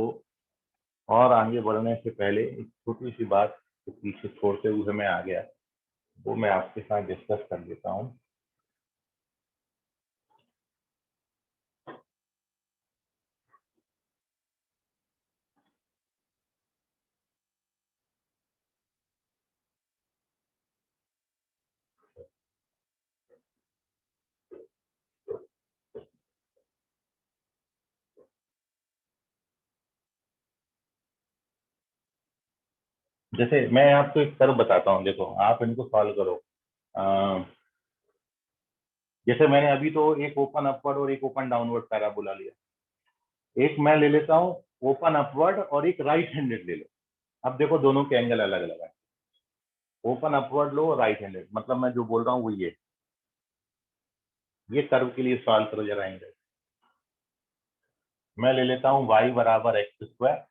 और आगे बढ़ने से पहले एक छोटी सी बात को पीछे छोड़ते हुए मैं आ गया, वो मैं आपके साथ डिस्कस कर लेता हूँ। जैसे मैं आपको एक कर्व बताता हूँ, देखो आप इनको सॉल्व करो। जैसे मैंने अभी तो एक ओपन अपवर्ड और एक ओपन डाउनवर्ड पैराबोला लिया, एक मैं ले लेता हूँ ओपन अपवर्ड और एक राइट हैंडेड ले लो। अब देखो दोनों के एंगल अलग अलग है। ओपन अपवर्ड लो, राइट हैंडेड, मतलब मैं जो बोल रहा हूँ वो ये कर्व के लिए सॉल्व करो जरा एंगल। मैं ले लेता हूँ y बराबर एक्स स्क्वायर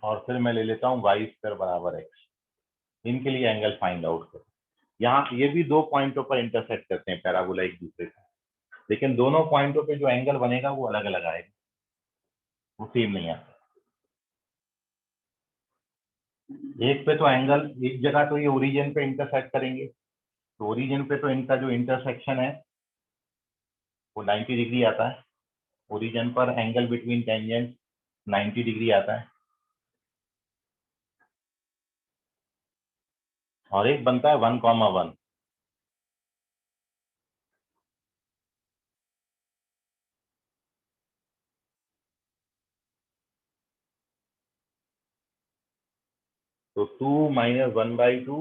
और फिर मैं ले लेता हूँ y स्क्वायर बराबर x। इनके लिए एंगल फाइंड आउट करो। यहाँ ये भी दो पॉइंटों पर इंटरसेक्ट करते हैं पैराबोला एक दूसरे से, लेकिन दोनों पॉइंटों पे जो एंगल बनेगा वो अलग अलग आएगा, वो सेम नहीं आता। एक पे तो एंगल एक जगह तो ये ओरिजिन पे इंटरसेक्ट करेंगे, तो ओरिजिन पे तो इनका जो इंटरसेक्शन है वो 90 डिग्री आता है। ओरिजिन पर एंगल बिटवीन टेंजेंट 90 डिग्री आता है। और एक बनता है 1,1। तो 2 माइनस 1/2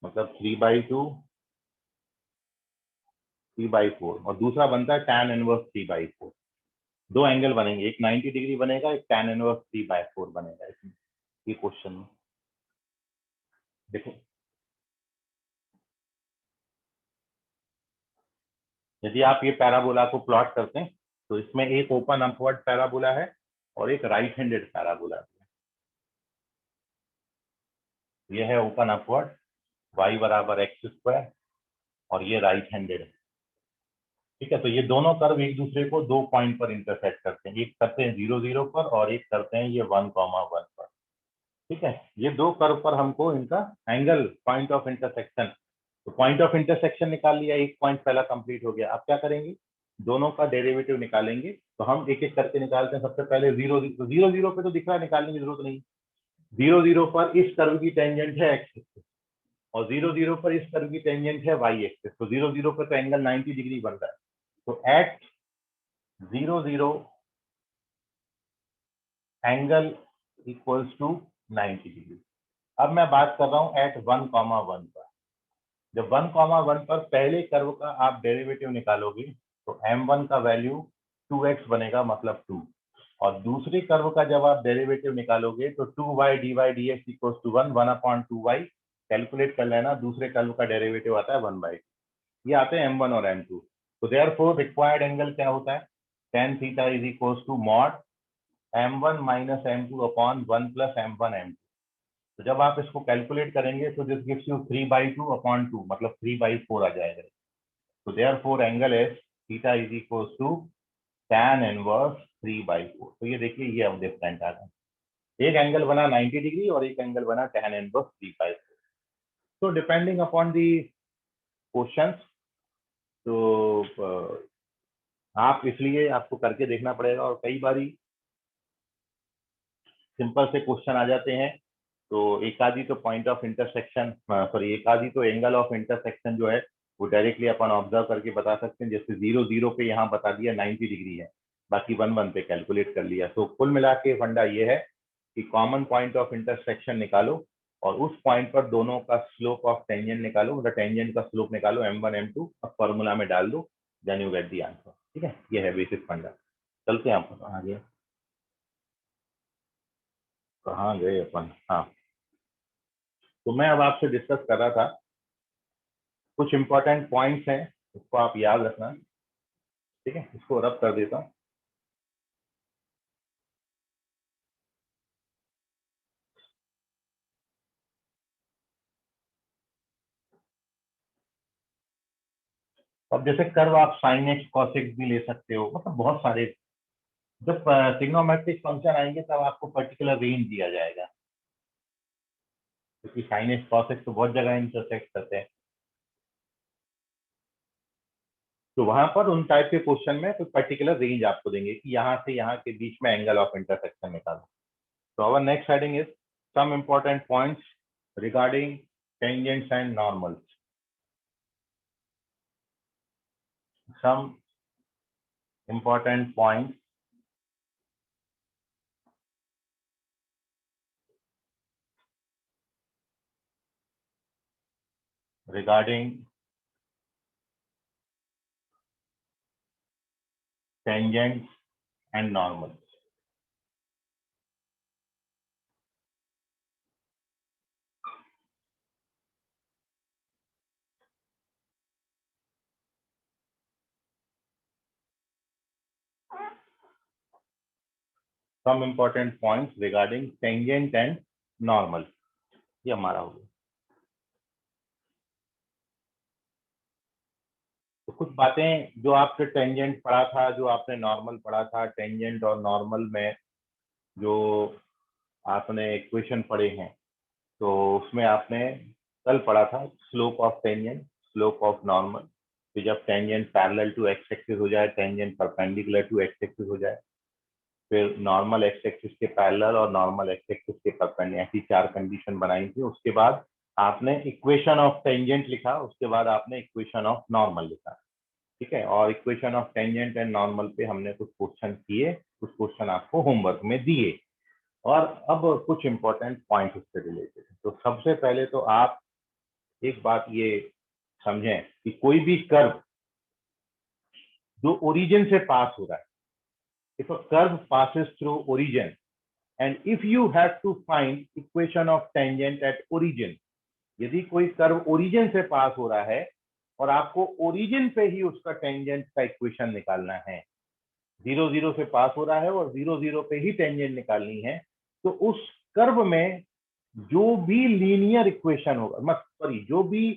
मतलब 3/2 3/4, और दूसरा बनता है tan इनवर्स 3/4। दो एंगल बनेंगे, एक 90 डिग्री बनेगा, एक tan इनवर्स 3/4 बनेगा इसमें, ये क्वेश्चन में। देखो यदि आप ये पैराबोला को प्लॉट करते हैं तो इसमें एक ओपन अपवर्ड पैराबोला है और एक राइट हैंडेड पैराबोला है। ये है ओपन अपवर्ड, y बराबर एक्स स्क्वायर, और ये राइट हैंडेड है। ठीक है, तो ये दोनों कर्व एक दूसरे को दो पॉइंट पर इंटरसेक्ट करते हैं, एक करते हैं 0, 0 पर और एक करते हैं ये 1,1 पर। ठीक है, ये दो कर्व पर हमको इनका एंगल पॉइंट ऑफ इंटरसेक्शन, तो पॉइंट ऑफ इंटरसेक्शन निकाल लिया, एक पॉइंट पहला कंप्लीट हो गया। अब क्या करेंगे, दोनों का डेरिवेटिव निकालेंगे। तो हम एक एक करके निकालते हैं। सबसे पहले 0, 0, 0 पे तो दिख रहा है, निकालने की जरूरत नहीं। 0, 0 पर इस कर्व की टेंजेंट है एक्स एक्सिस और 0, 0 पर इस कर्व की टेंजेंट है वाई एक्सिस, तो 0, 0 पर तो एंगल 90 डिग्री बन रहा है। तो at 0, 0 angle equals to 90 degree. अब मैं बात कर रहा हूं एट 1,1 पर। जब 1,1 पर पहले कर्व का आप डेरिवेटिव निकालोगे तो m1 का वैल्यू 2x बनेगा, मतलब 2। और दूसरे कर्व का जब आप डेरिवेटिव निकालोगे तो 2y dy dx equals to 1/2y। Calculate कर लेना, दूसरे कर्व का डेरिवेटिव आता है 1/2। ये आते हैं m1 और m2। तो देयरफॉर रिक्वायर्ड एंगल क्या होता है, tan theta is equals to mod m1 minus m2 upon 1 plus m1 m2। तो जब आप इसको कैलकुलेट करेंगे तो दिस गिव्स यू 3/2 अपॉन 2, मतलब 3/4 आ जाएगा। तो therefore angle as theta is equals to tan inverse 3/4। तो ये देखिए ये अब डिफरेंट आ गया, एक एंगल बना 90 डिग्री और एक एंगल बना tan इनवर्स 3/4। तो डिपेंडिंग अपॉन दी क्वेश्चंस, तो आप इसलिए आपको करके देखना पड़ेगा। और कई बारी सिंपल से क्वेश्चन आ जाते हैं, तो एक आधी तो पॉइंट ऑफ इंटरसेक्शन, सॉरी एक आधी तो एंगल ऑफ इंटरसेक्शन जो है वो डायरेक्टली अपन ऑब्जर्व करके बता सकते हैं। जैसे 0, 0 पे यहाँ बता दिया 90 डिग्री है, बाकी 1, 1 पे कैलकुलेट कर लिया। तो कुल मिला के फंडा ये है कि कॉमन पॉइंट ऑफ इंटरसेक्शन निकालो और उस पॉइंट पर दोनों का स्लोप ऑफ टेंजेंट निकालो, मतलब टेंजेंट का स्लोप निकालो m1 m2 और फॉर्मूला में डाल दो, then you get the answer. ठीक है, ये है बेसिक फंडा। चलते हैं आप आगे, कहाँ गए अपन। हाँ, तो मैं अब आपसे डिस्कस कर रहा था, कुछ इंपॉर्टेंट पॉइंट्स हैं, उसको आप याद रखना। ठीक है, इसको रब कर देता हूँ। अब जैसे कर्व आप साइन एक्स कॉस एक्स भी ले सकते हो, मतलब बहुत सारे। जब ट्रिग्नोमेट्रिक फंक्शन आएंगे तब आपको पर्टिकुलर रेंज दिया जाएगा, क्योंकि साइन एक्स कॉस एक्स तो बहुत जगह इंटरसेक्ट करते हैं। तो वहां पर उन टाइप के क्वेश्चन में कुछ पर्टिकुलर रेंज आपको देंगे कि यहाँ से यहाँ के बीच में एंगल ऑफ इंटरसेक्शन निकालो। तो our next heading is some important points regarding tangents and normals. Some important points regarding tangents and normals. Some important points regarding tangent and normal. ये हमारा हो गया। तो कुछ बातें जो आपने टेंजेंट पढ़ा था, जो आपने नॉर्मल पढ़ा था, टेंजेंट और नॉर्मल में जो आपने इक्वेशन पढ़े हैं, तो उसमें आपने कल पढ़ा था slope of tangent, slope of normal. फिर जब tangent parallel to x axis हो जाए, tangent perpendicular to x axis हो जाए, फिर नॉर्मल एक्स एक्सिस के पैरेलल और नॉर्मल एक्स एक्सिस के परपेंडिकुलर, ऐसी 4 कंडीशन बनाई थी। उसके बाद आपने इक्वेशन ऑफ टेंजेंट लिखा, उसके बाद आपने इक्वेशन ऑफ नॉर्मल लिखा, ठीक है। और equation of tangent and normal पे हमने कुछ क्वेश्चन किए, कुछ क्वेश्चन आपको होमवर्क में दिए, और अब कुछ इंपॉर्टेंट पॉइंट उससे रिलेटेड। तो सबसे पहले तो आप एक बात ये समझें कि कोई भी कर्व जो ओरिजिन से पास हो रहा है, if a curve passes through origin and if you have to find equation of tangent at origin, यदि कोई कर्व ओरिजिन से पास हो रहा है और आपको ओरिजिन पे ही उसका टेंजेंट का इक्वेशन निकालना है, 0 0 से पास हो रहा है और 0 0 पे ही टेंजेंट निकालनी है, तो उस कर्व में जो भी लीनियर इक्वेशन होगा, सॉरी, जो भी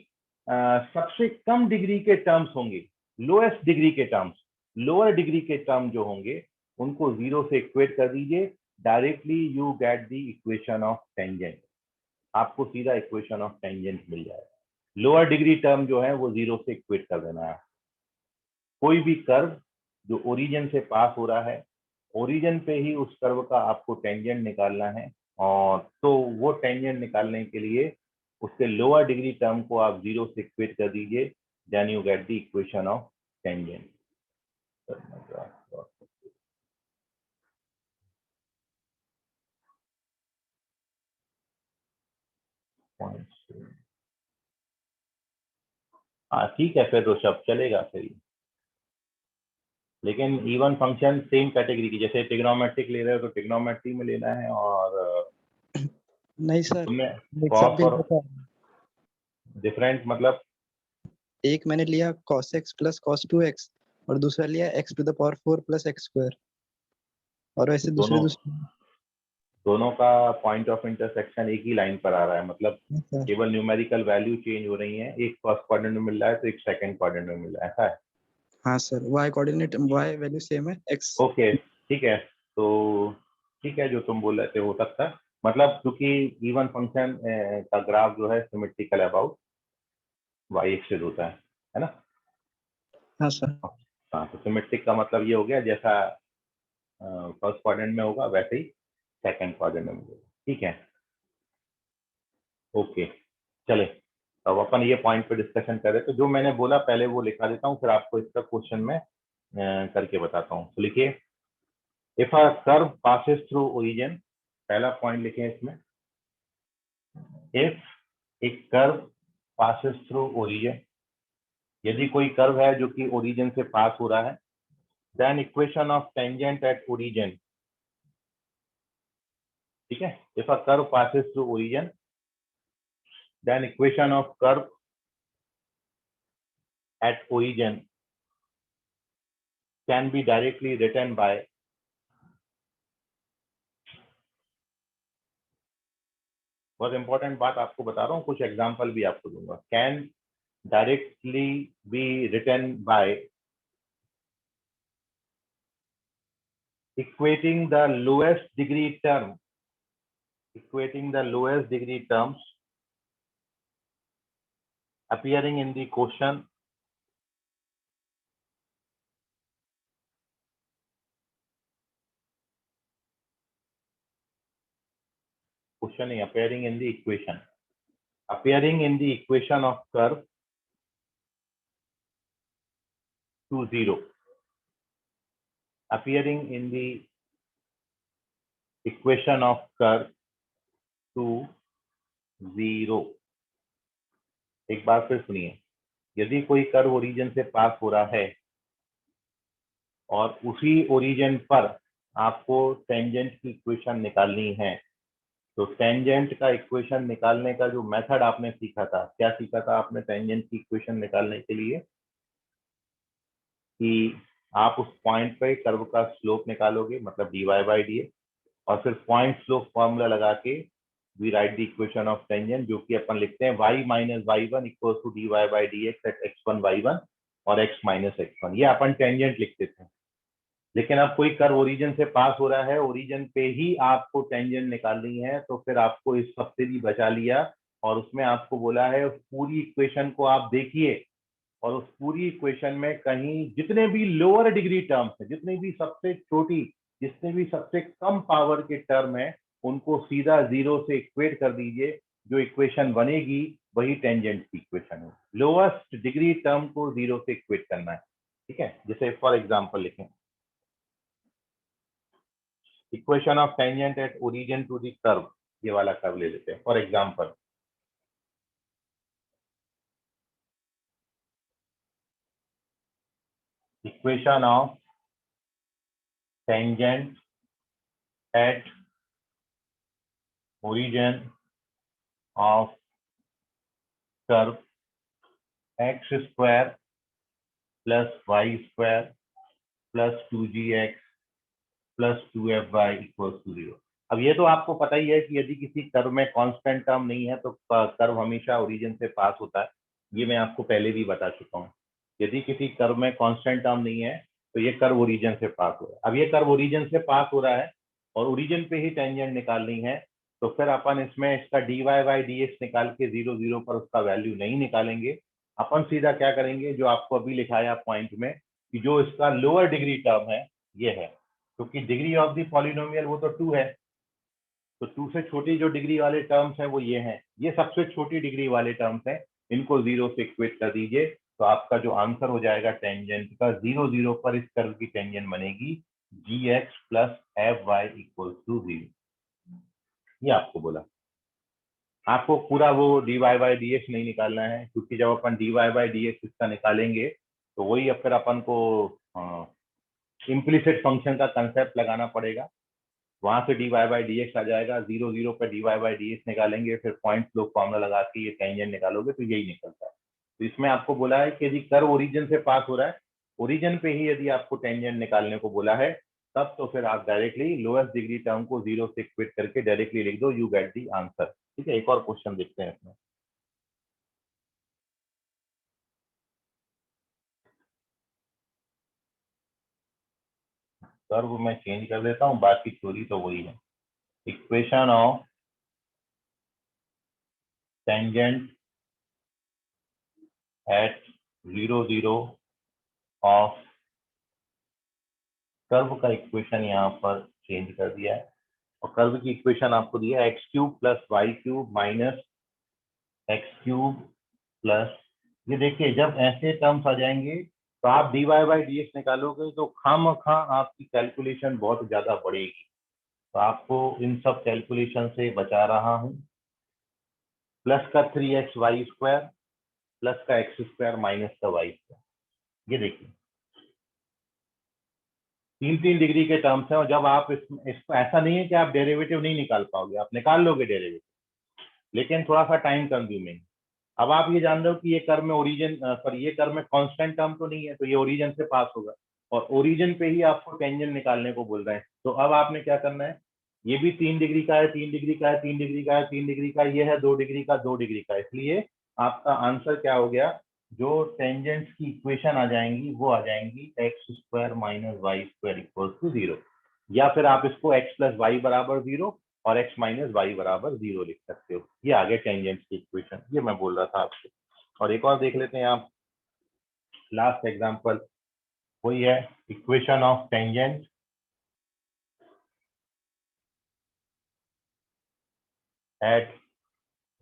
सबसे कम डिग्री के टर्म्स होंगे, लोएस्ट डिग्री के टर्म्स, लोअर डिग्री के टर्म जो होंगे, उनको 0 से इक्वेट कर दीजिए। Directly you get the equation of tangent, आपको सीधा इक्वेशन ऑफ टेंजेंट मिल जाएगा। लोअर डिग्री टर्म जो है वो 0 से इक्वेट कर देना है। कोई भी कर्व जो ओरिजिन से पास हो रहा है, ओरिजिन पे ही उस कर्व का आपको टेंजेंट निकालना है, और तो वो टेंजेंट निकालने के लिए उसके लोअर डिग्री टर्म को आप 0 से इक्वेट कर दीजिए, then you get the equation of tangent. हाँ ठीक है, फिर तो सब चलेगा फिर। लेकिन इवन फंक्शन सेम कैटेगरी की, जैसे ट्रिग्नोमेट्रिक ले रहे हो तो ट्रिग्नोमेट्री में लेना है, और नहीं सर, तुमने मिक्सअप कॉस भी और होता है। डिफरेंट मतलब एक मैंने लिया cos x plus cos 2x और दूसरा लिया x to the power 4 plus x square, और ऐसे दूसरे दोनों का पॉइंट ऑफ इंटरसेक्शन एक ही लाइन पर आ रहा है, मतलब सर। केवल न्यूमेरिकल वैल्यू चेंज हो रही है, एक फर्स्ट क्वाड्रेंट में मिल रहा है तो एक सेकंड क्वाड्रेंट में मिल रहा है, ऐसा है। हाँ sir, y coordinate y value same है x। ओके ठीक है, तो ठीक है, जो तुम बोल रहे थे हो सकता है, मतलब क्योंकि इवन फंक्शन का ग्राफ जो है सिमेट्रिकल अबाउट y एक्सिस होता है ना। हाँ सर। हाँ, तो सिमेट्रिक का मतलब ये हो गया, जैसा फर्स्ट क्वाड्रेंट में होगा वैसे ही सेकंड क्वाड्रेंट में मिलेगा, ठीक है। ओके चले, अब अपन ये पॉइंट पे डिस्कशन कर रहे, तो जो मैंने बोला पहले वो लिखा देता हूँ, फिर आपको इसका क्वेश्चन में करके बताता हूँ। तो लिखिए, if a curve passes through origin, पहला पॉइंट लिखे इसमें, इफ एक कर्व पासेस थ्रू ओरिजिन, यदि कोई कर्व है जो कि ओरिजिन से पास हो रहा है, then equation of tangent at origin, ठीक है। If a curve passes through origin, then equation of curve at origin can be directly written by बहुत इंपॉर्टेंट बात आपको बता रहा हूँ, कुछ एग्जांपल भी आपको दूंगा। Can directly be written by equating the lowest degree term, equating the lowest degree terms appearing in the question appearing in the equation, appearing in the equation of curve to 0, appearing in the equation of curve to 0, एक बार फिर सुनिए, यदि कोई curve origin से पास हो रहा है और उसी ओरिजिन पर आपको टेंजेंट की इक्वेशन निकालनी है, तो टेंजेंट का इक्वेशन निकालने का जो मेथड आपने सीखा था, क्या सीखा था आपने टेंजेंट की इक्वेशन निकालने के लिए? कि आप उस पॉइंट पे कर्व का स्लोप निकालोगे, मतलब dy बाई dx, और फिर पॉइंट स्लोप फॉर्मूला लगा के we write the equation of tangent, जो कि अपन लिखते हैं y minus y1 equals to dy by dx at x1 y1 और x माइनस x1। ये अपन टेंजेंट लिखते थे। लेकिन अब कोई कर्व ओरिजिन से पास हो रहा है, ओरिजिन पे ही आपको टेंजेंट निकालनी है, तो फिर आपको इस सब से भी बचा लिया और उसमें आपको बोला है उस पूरी इक्वेशन को आप देखिए और उस पूरी इक्वेशन में कहीं जितने भी लोअर डिग्री टर्म्स हैं, जितनी भी सबसे छोटी, जितने भी सबसे कम पावर के टर्म है, उनको सीधा जीरो से इक्वेट कर दीजिए। जो इक्वेशन बनेगी वही टेंजेंट की इक्वेशन है। लोएस्ट डिग्री टर्म को जीरो से इक्वेट करना है, ठीक है। जैसे फॉर एग्जांपल लिखें, equation of tangent at origin to the curve, ये वाला कर्व ले लेते हैं for example. Equation of tangent at origin of curve x square plus y square plus 2gx plus 2fy equals to 0। अब ये तो आपको पता ही है कि यदि किसी कर्व में कांस्टेंट टर्म नहीं है तो कर्व हमेशा ओरिजिन से पास होता है। ये मैं आपको पहले भी बता चुका हूँ। यदि किसी कर्व में कांस्टेंट टर्म नहीं है तो ये कर्व ओरिजिन से पास हो रहा है। अब ये कर्व ओरिजिन से पास हो रहा है और ओरिजिन पे ही टेंजेंट निकालनी है, तो फिर अपन इसमें इसका dy बाई dx निकाल के 0 0 पर उसका वैल्यू नहीं निकालेंगे। अपन सीधा क्या करेंगे, जो आपको अभी लिखाया पॉइंट में, कि जो इसका लोअर डिग्री टर्म है ये है, क्योंकि डिग्री ऑफ द पॉलिनोमियल वो तो 2 है, तो 2 से छोटी जो डिग्री वाले टर्म्स हैं वो ये हैं। ये सबसे छोटी डिग्री वाले टर्म्स हैं, इनको 0 से इक्वेट कर दीजिए, तो आपका जो आंसर हो जाएगा टेंजेंट का 0 0 पर इस कर्व की टेंजेंट बनेगी gx plus fy equals to 0। ये आपको बोला। आपको पूरा वो dy बाई dx नहीं निकालना है, क्योंकि जब अपन dy बाई dx इसका निकालेंगे तो वही अब फिर अपन को इम्प्लिसिट फंक्शन का कंसेप्ट लगाना पड़ेगा। वहां से dy बाई dx आ जाएगा, 0 0 पर dy बाई dx निकालेंगे, फिर पॉइंट स्लोप फॉर्मूला लगा के ये टेंजेंट निकालोगे तो यही निकलता है। तो इसमें आपको बोला है कि यदि कर्व ओरिजिन से पास हो रहा है, ओरिजिन पे ही यदि आपको टेंजेंट निकालने को बोला है, तब तो फिर आप डायरेक्टली लोएस्ट डिग्री टर्म को 0 से इक्वेट करके डायरेक्टली लिख दो, यू गेट दी आंसर। ठीक है, एक और क्वेश्चन देखते हैं इसमें। कर्व मैं चेंज कर देता हूँ, बाकी थ्योरी तो वही है। Equation of tangent at 0 0 of curve का इक्वेशन यहाँ पर चेंज कर दिया है, और कर्व की इक्वेशन आपको दिया है x cube plus y cube minus x cube plus, ये देखिए जब ऐसे टर्म्स आ जाएंगे तो आप dy बाई dx निकालोगे तो खामखा आपकी कैलकुलेशन बहुत ज्यादा बढ़ेगी। तो आपको इन सब कैलकुलेशन से बचा रहा हूँ। प्लस का 3x वाई स्क्वायर प्लस का एक्स स्क्वायर माइनस का वाई स्क्वायर, ये देखिए 3 डिग्री के टर्म्स हैं, और जब आप इसको ऐसा नहीं है कि आप डेरिवेटिव नहीं निकाल पाओगे, आप निकाल लोगे डेरिवेटिव, लेकिन थोड़ा सा टाइम कंज्यूमिंग। अब आप ये जान रहे हो कि ये कर्व में ओरिजिन सॉरी ये कर्व में कांस्टेंट टर्म तो नहीं है, तो ये ओरिजिन से पास होगा, और ओरिजिन पे ही आपको टेंजेंट निकालने को बोल रहे हैं। तो अब आपने क्या करना है, ये भी 3 डिग्री का है, 3 डिग्री का है, 3 डिग्री का है, 3 डिग्री का, ये है 2 डिग्री का, 2 डिग्री का, इसलिए आपका आंसर क्या हो गया, जो टेंजेंट्स की इक्वेशन आ जाएंगी वो आ जाएंगी x square minus y square equal to 0, या फिर आप इसको एक्स प्लस वाई बराबर 0 और x माइनस वाई बराबर 0 लिख सकते हो। ये आगे टेंजेंट की इक्वेशन, ये मैं बोल रहा था आपसे। और एक और देख लेते हैं आप, लास्ट एग्जांपल वही है, equation of tangent at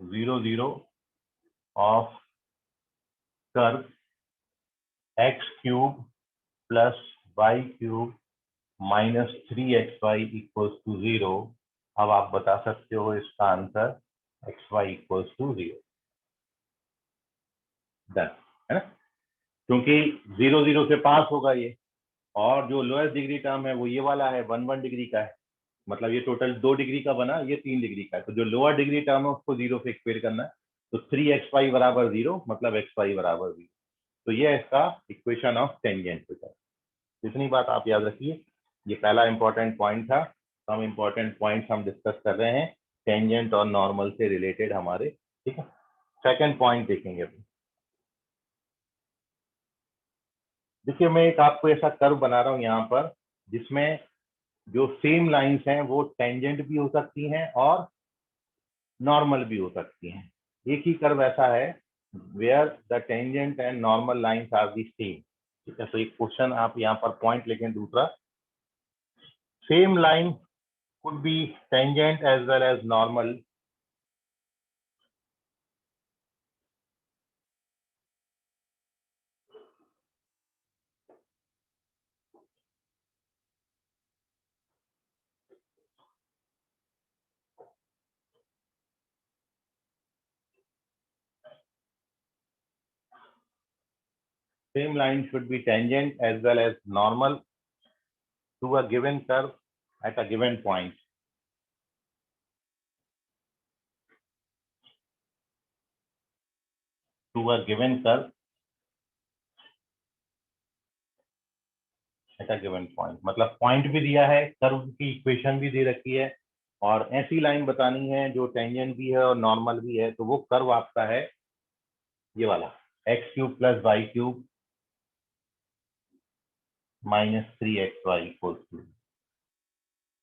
0 0 of curve x cube plus y cube minus 3xy equals to 0। अब आप बता सकते हो इसका answer xy equals to 0। Done, है ना, क्योंकि 0 0 से पास होगा ये, और जो लोएस्ट डिग्री टर्म है वो ये वाला है, 1 डिग्री का है, मतलब ये टोटल 2 डिग्री का बना, ये 3 डिग्री का है, तो जो लोअर डिग्री टर्म है उसको 0 से इक्वेट करना है, तो 3xy बराबर 0 मतलब xy बराबर 0, तो ये है इसका इक्वेशन ऑफ टेंजेंट होता है। इतनी बात आप याद रखिए, ये पहला इंपॉर्टेंट पॉइंट था। हम इंपॉर्टेंट पॉइंट्स हम डिस्कस कर रहे हैं टेंजेंट और नॉर्मल से रिलेटेड हमारे, ठीक है। सेकंड पॉइंट देखेंगे अभी। देखिए मैं एक आपको ऐसा कर्व बना रहा हूँ यहाँ पर, जिसमें जो सेम लाइंस हैं वो टेंजेंट भी हो सकती हैं और नॉर्मल भी हो सकती हैं। एक ही कर्व ऐसा है where the tangent and normal lines are the same, ठीक है। तो एक क्वेश्चन आप यहाँ पर पॉइंट लिखें, दूसरा, same line could be tangent as well as normal. Same line should be tangent as well as normal to a given curve at a given point. To a given curve at a given point. मतलब point भी दिया है, curve की equation भी दे रखी है, और ऐसी लाइन बतानी है जो टेंजेंट भी है और नॉर्मल भी है। तो वो कर्व आपका है ये वाला, x³ + y³ - 3xy = 2।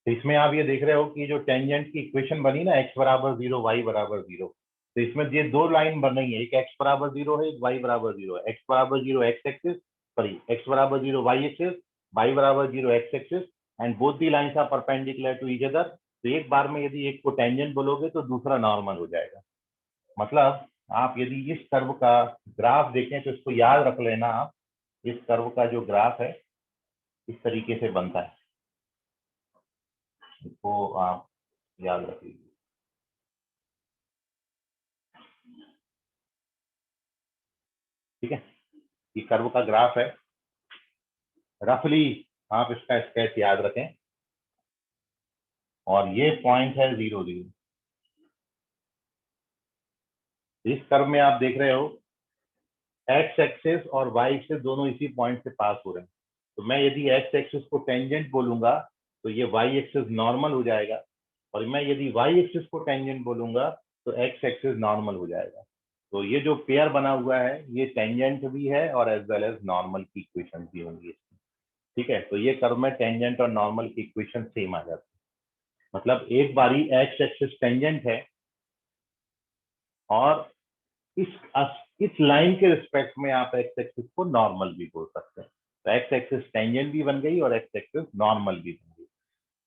तो इसमें आप ये देख रहे हो कि जो टेंजेंट की इक्वेशन बनी ना, x बराबर 0 y बराबर 0, तो इसमें ये दो लाइन बन रही है, एक x बराबर 0 है, एक y बराबर 0 है। x बराबर 0 x एक्सिस, सॉरी x बराबर 0 y एक्सिस, y बराबर 0 x axis, and both the lines are perpendicular to each other. तो एक बार में यदि एक को टेंजेंट बोलोगे तो दूसरा नॉर्मल हो जाएगा। मतलब आप यदि इस कर्व का ग्राफ देखें तो इसको याद रख लेना आप, इस कर्व का जो ग्राफ है इस तरीके से बनता है, इसको आप याद रख लीजिए। ठीक है, ये कर्व का ग्राफ है, रफली आप इसका स्केच याद रखें, और ये पॉइंट है 0 0। इस कर्व में आप देख रहे हो एक्स एक्सिस और वाई एक्सिस दोनों इसी पॉइंट से पास हो रहे हैं। तो मैं यदि एक्स एक्सिस को टेंजेंट बोलूंगा तो ये वाई एक्सिस नॉर्मल हो जाएगा, और मैं यदि वाई एक्सिस को टेंजेंट बोलूंगा तो एक्स एक्सिस नॉर्मल हो जाएगा। तो ये जो पेयर बना हुआ है ये टेंजेंट भी है और एज वेल एज नॉर्मल की इक्वेशन भी होंगी इसमें। ठीक है, तो ये कर्व में टेंजेंट और नॉर्मल की इक्वेशन सेम आ जाती है। मतलब एक बारी एक्स एक्सिस टेंजेंट है और इस लाइन के रिस्पेक्ट में आप एक्स एक्सिस को नॉर्मल भी बोल सकते हैं। तो एक्स एक्सिस टेंजेंट भी बन गई और एक्स एक्सिस नॉर्मल भी बन गई।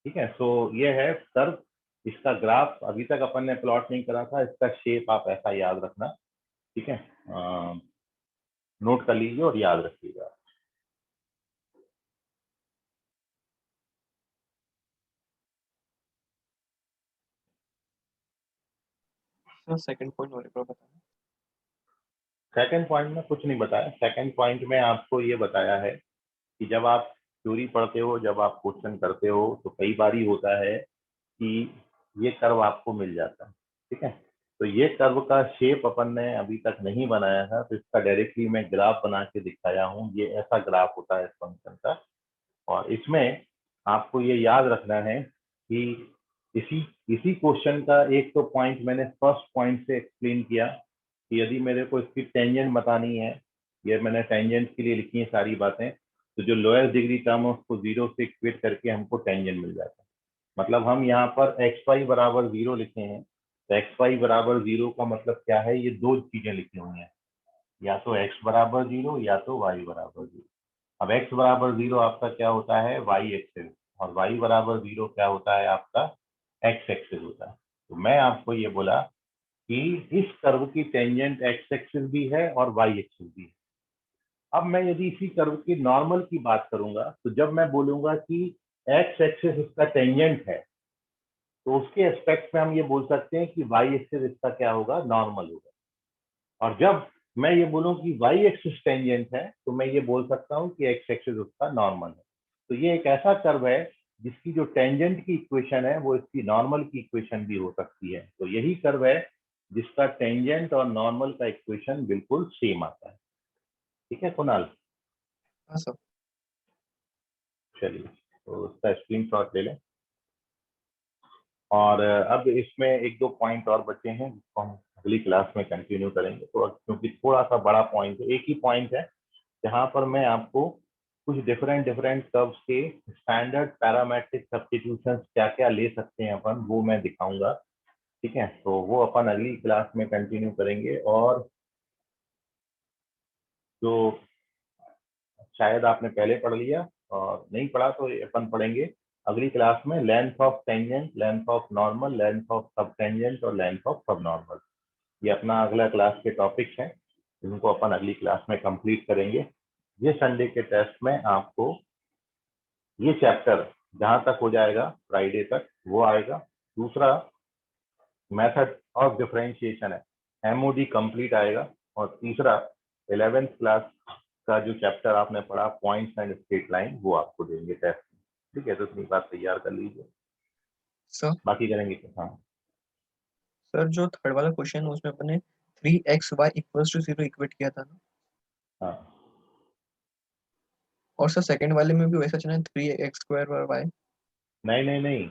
ठीक है, सो ये है कर्व, इसका ग्राफ अभी तक अपन ने प्लॉट नहीं करा था, इसका शेप आप ऐसा याद रखना। ठीक है, नोट कर लीजिए और याद रखिएगा। सर सेकंड पॉइंट और एक बार बताना। सेकंड पॉइंट में कुछ नहीं बताया। सेकंड पॉइंट में आपको ये बताया है कि जब आप थ्योरी पढ़ते हो, जब आप क्वेश्चन करते हो, तो कई बार ही होता है कि ये कर्व आपको मिल जाता है। ठीक है, तो ये कर्व का शेप अपन ने अभी तक नहीं बनाया था, तो इसका डायरेक्टली मैं ग्राफ बना के दिखाया हूँ। ये ऐसा ग्राफ होता है इस फंक्शन का, और इसमें आपको ये याद रखना है कि इसी क्वेश्चन का एक तो पॉइंट मैंने फर्स्ट पॉइंट से एक्सप्लेन किया कि यदि मेरे को इसकी टेंजेंट बतानी है, ये मैंने टेंजेंट के लिए लिखी है सारी बातें, तो जो लोएस्ट डिग्री टर्म है उसको 0 से इक्वेट करके हमको टेंजेंट मिल जाता है। मतलब हम यहाँ पर xy बराबर 0 लिखे हैं, तो xy बराबर 0 का मतलब क्या है, ये दो चीजें लिखी हुई हैं, या तो x बराबर 0 या तो y बराबर 0। अब x बराबर 0 आपका क्या होता है, y एक्सिस, और y बराबर 0 क्या होता है आपका, x एक्सिस होता है। तो मैं आपको ये बोला कि इस कर्व की टेंजेंट x एक्सिस भी है और y एक्सिस भी है। अब मैं यदि इसी कर्व की नॉर्मल की बात करूंगा, तो जब मैं बोलूंगा कि x एक्सिस इसका टेंजेंट है, तो उसके एस्पेक्ट में हम ये बोल सकते हैं कि y एक्सिस इसका क्या होगा, नॉर्मल होगा। और जब मैं ये बोलूं कि वाई एक्सिस टेंजेंट है तो मैं ये बोल सकता हूँ कि एक्स एक्सिस उसका नॉर्मल है। तो ये एक ऐसा कर्व है जिसकी जो टेंजेंट की इक्वेशन है वो इसकी नॉर्मल की इक्वेशन भी हो सकती है। तो यही कर्व है जिसका टेंजेंट और नॉर्मल का इक्वेशन बिल्कुल सेम आता है। ठीक है कुणाल, हाँ सर। चलिए तो उसका स्क्रीनशॉट ले लें। और अब इसमें एक दो पॉइंट और बचे हैं जिसको हम अगली क्लास में कंटिन्यू करेंगे। तो क्योंकि थोड़ा सा बड़ा पॉइंट है, एक ही पॉइंट है जहाँ पर मैं आपको कुछ डिफरेंट डिफरेंट कर्व्स के स्टैंडर्ड पैरामेट्रिक सब्स्टिट्यूशंस क्या क्या ले सकते हैं अपन, वो मैं दिखाऊंगा। ठीक है, तो वो अपन अगली क्लास में कंटिन्यू करेंगे। और जो शायद आपने पहले पढ़ लिया और नहीं पढ़ा तो ये अपन पढ़ेंगे अगली क्लास में, length of tangent, length of normal, length of सब टेंजेंट और लेंथ ऑफ सब नॉर्मल। ये अपना अगला क्लास के टॉपिक्स हैं जिनको अपन अगली क्लास में कंप्लीट करेंगे। ये संडे के टेस्ट में आपको ये चैप्टर जहां तक हो जाएगा फ्राइडे तक वो आएगा। दूसरा मेथड ऑफ डिफरेंशिएशन है, एमओडी कंप्लीट आएगा। और तीसरा 11th क्लास का जो चैप्टर आपने पढ़ा पॉइंट्स एंड स्ट्रेट लाइन, वो आपको देंगे टेस्ट में। ठीक है, तो इतनी बात तैयार कर लीजिए, सर बाकी करेंगे तो। हाँ सर जो थर्ड वाला क्वेश्चन उसमें अपने 3xy इक्वल्स टू 0 इक्वेट किया था ना, हाँ और सर सेकंड वाले में भी वैसा चला 3x स्क्वायर और y। नहीं नहीं नहीं,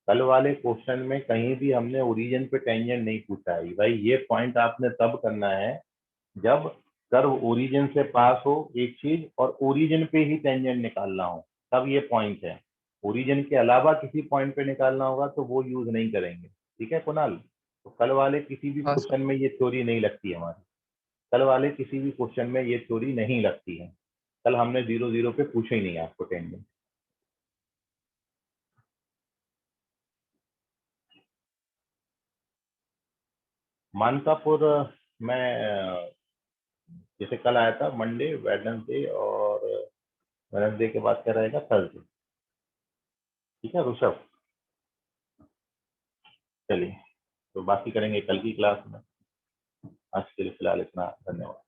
कल वाले क्वेश्चन में कहीं भी हमने ओरिजिन पे टेंजेंट नहीं पूछा है भाई। ये पॉइंट आपने तब करना है जब कर्व ओरिजिन से पास हो एक चीज और ओरिजिन पे ही टेंजेंट निकालना हो, तब ये पॉइंट है। ओरिजिन के अलावा किसी पॉइंट पे निकालना होगा तो वो यूज नहीं करेंगे। ठीक है कुणाल, तो कल वाले किसी भी हाँ सर। क्वेश्चन में ये थ्योरी नहीं लगती है हमारी। कल वाले किसी भी क्वेश्चन में ये थ्योरी नहीं लगती है। कल हमने 0 0 पे पूछा ही नहीं आपको टेंजेंट। मानकापुर में जैसे कल आया था मंडे, वेडनेसडे और वेडनेसडे के बाद क्या रहेगा, थर्सडे। ठीक है ऋषभ, चलिए तो बाकी करेंगे कल की क्लास में। आज के लिए फिलहाल इतना, धन्यवाद।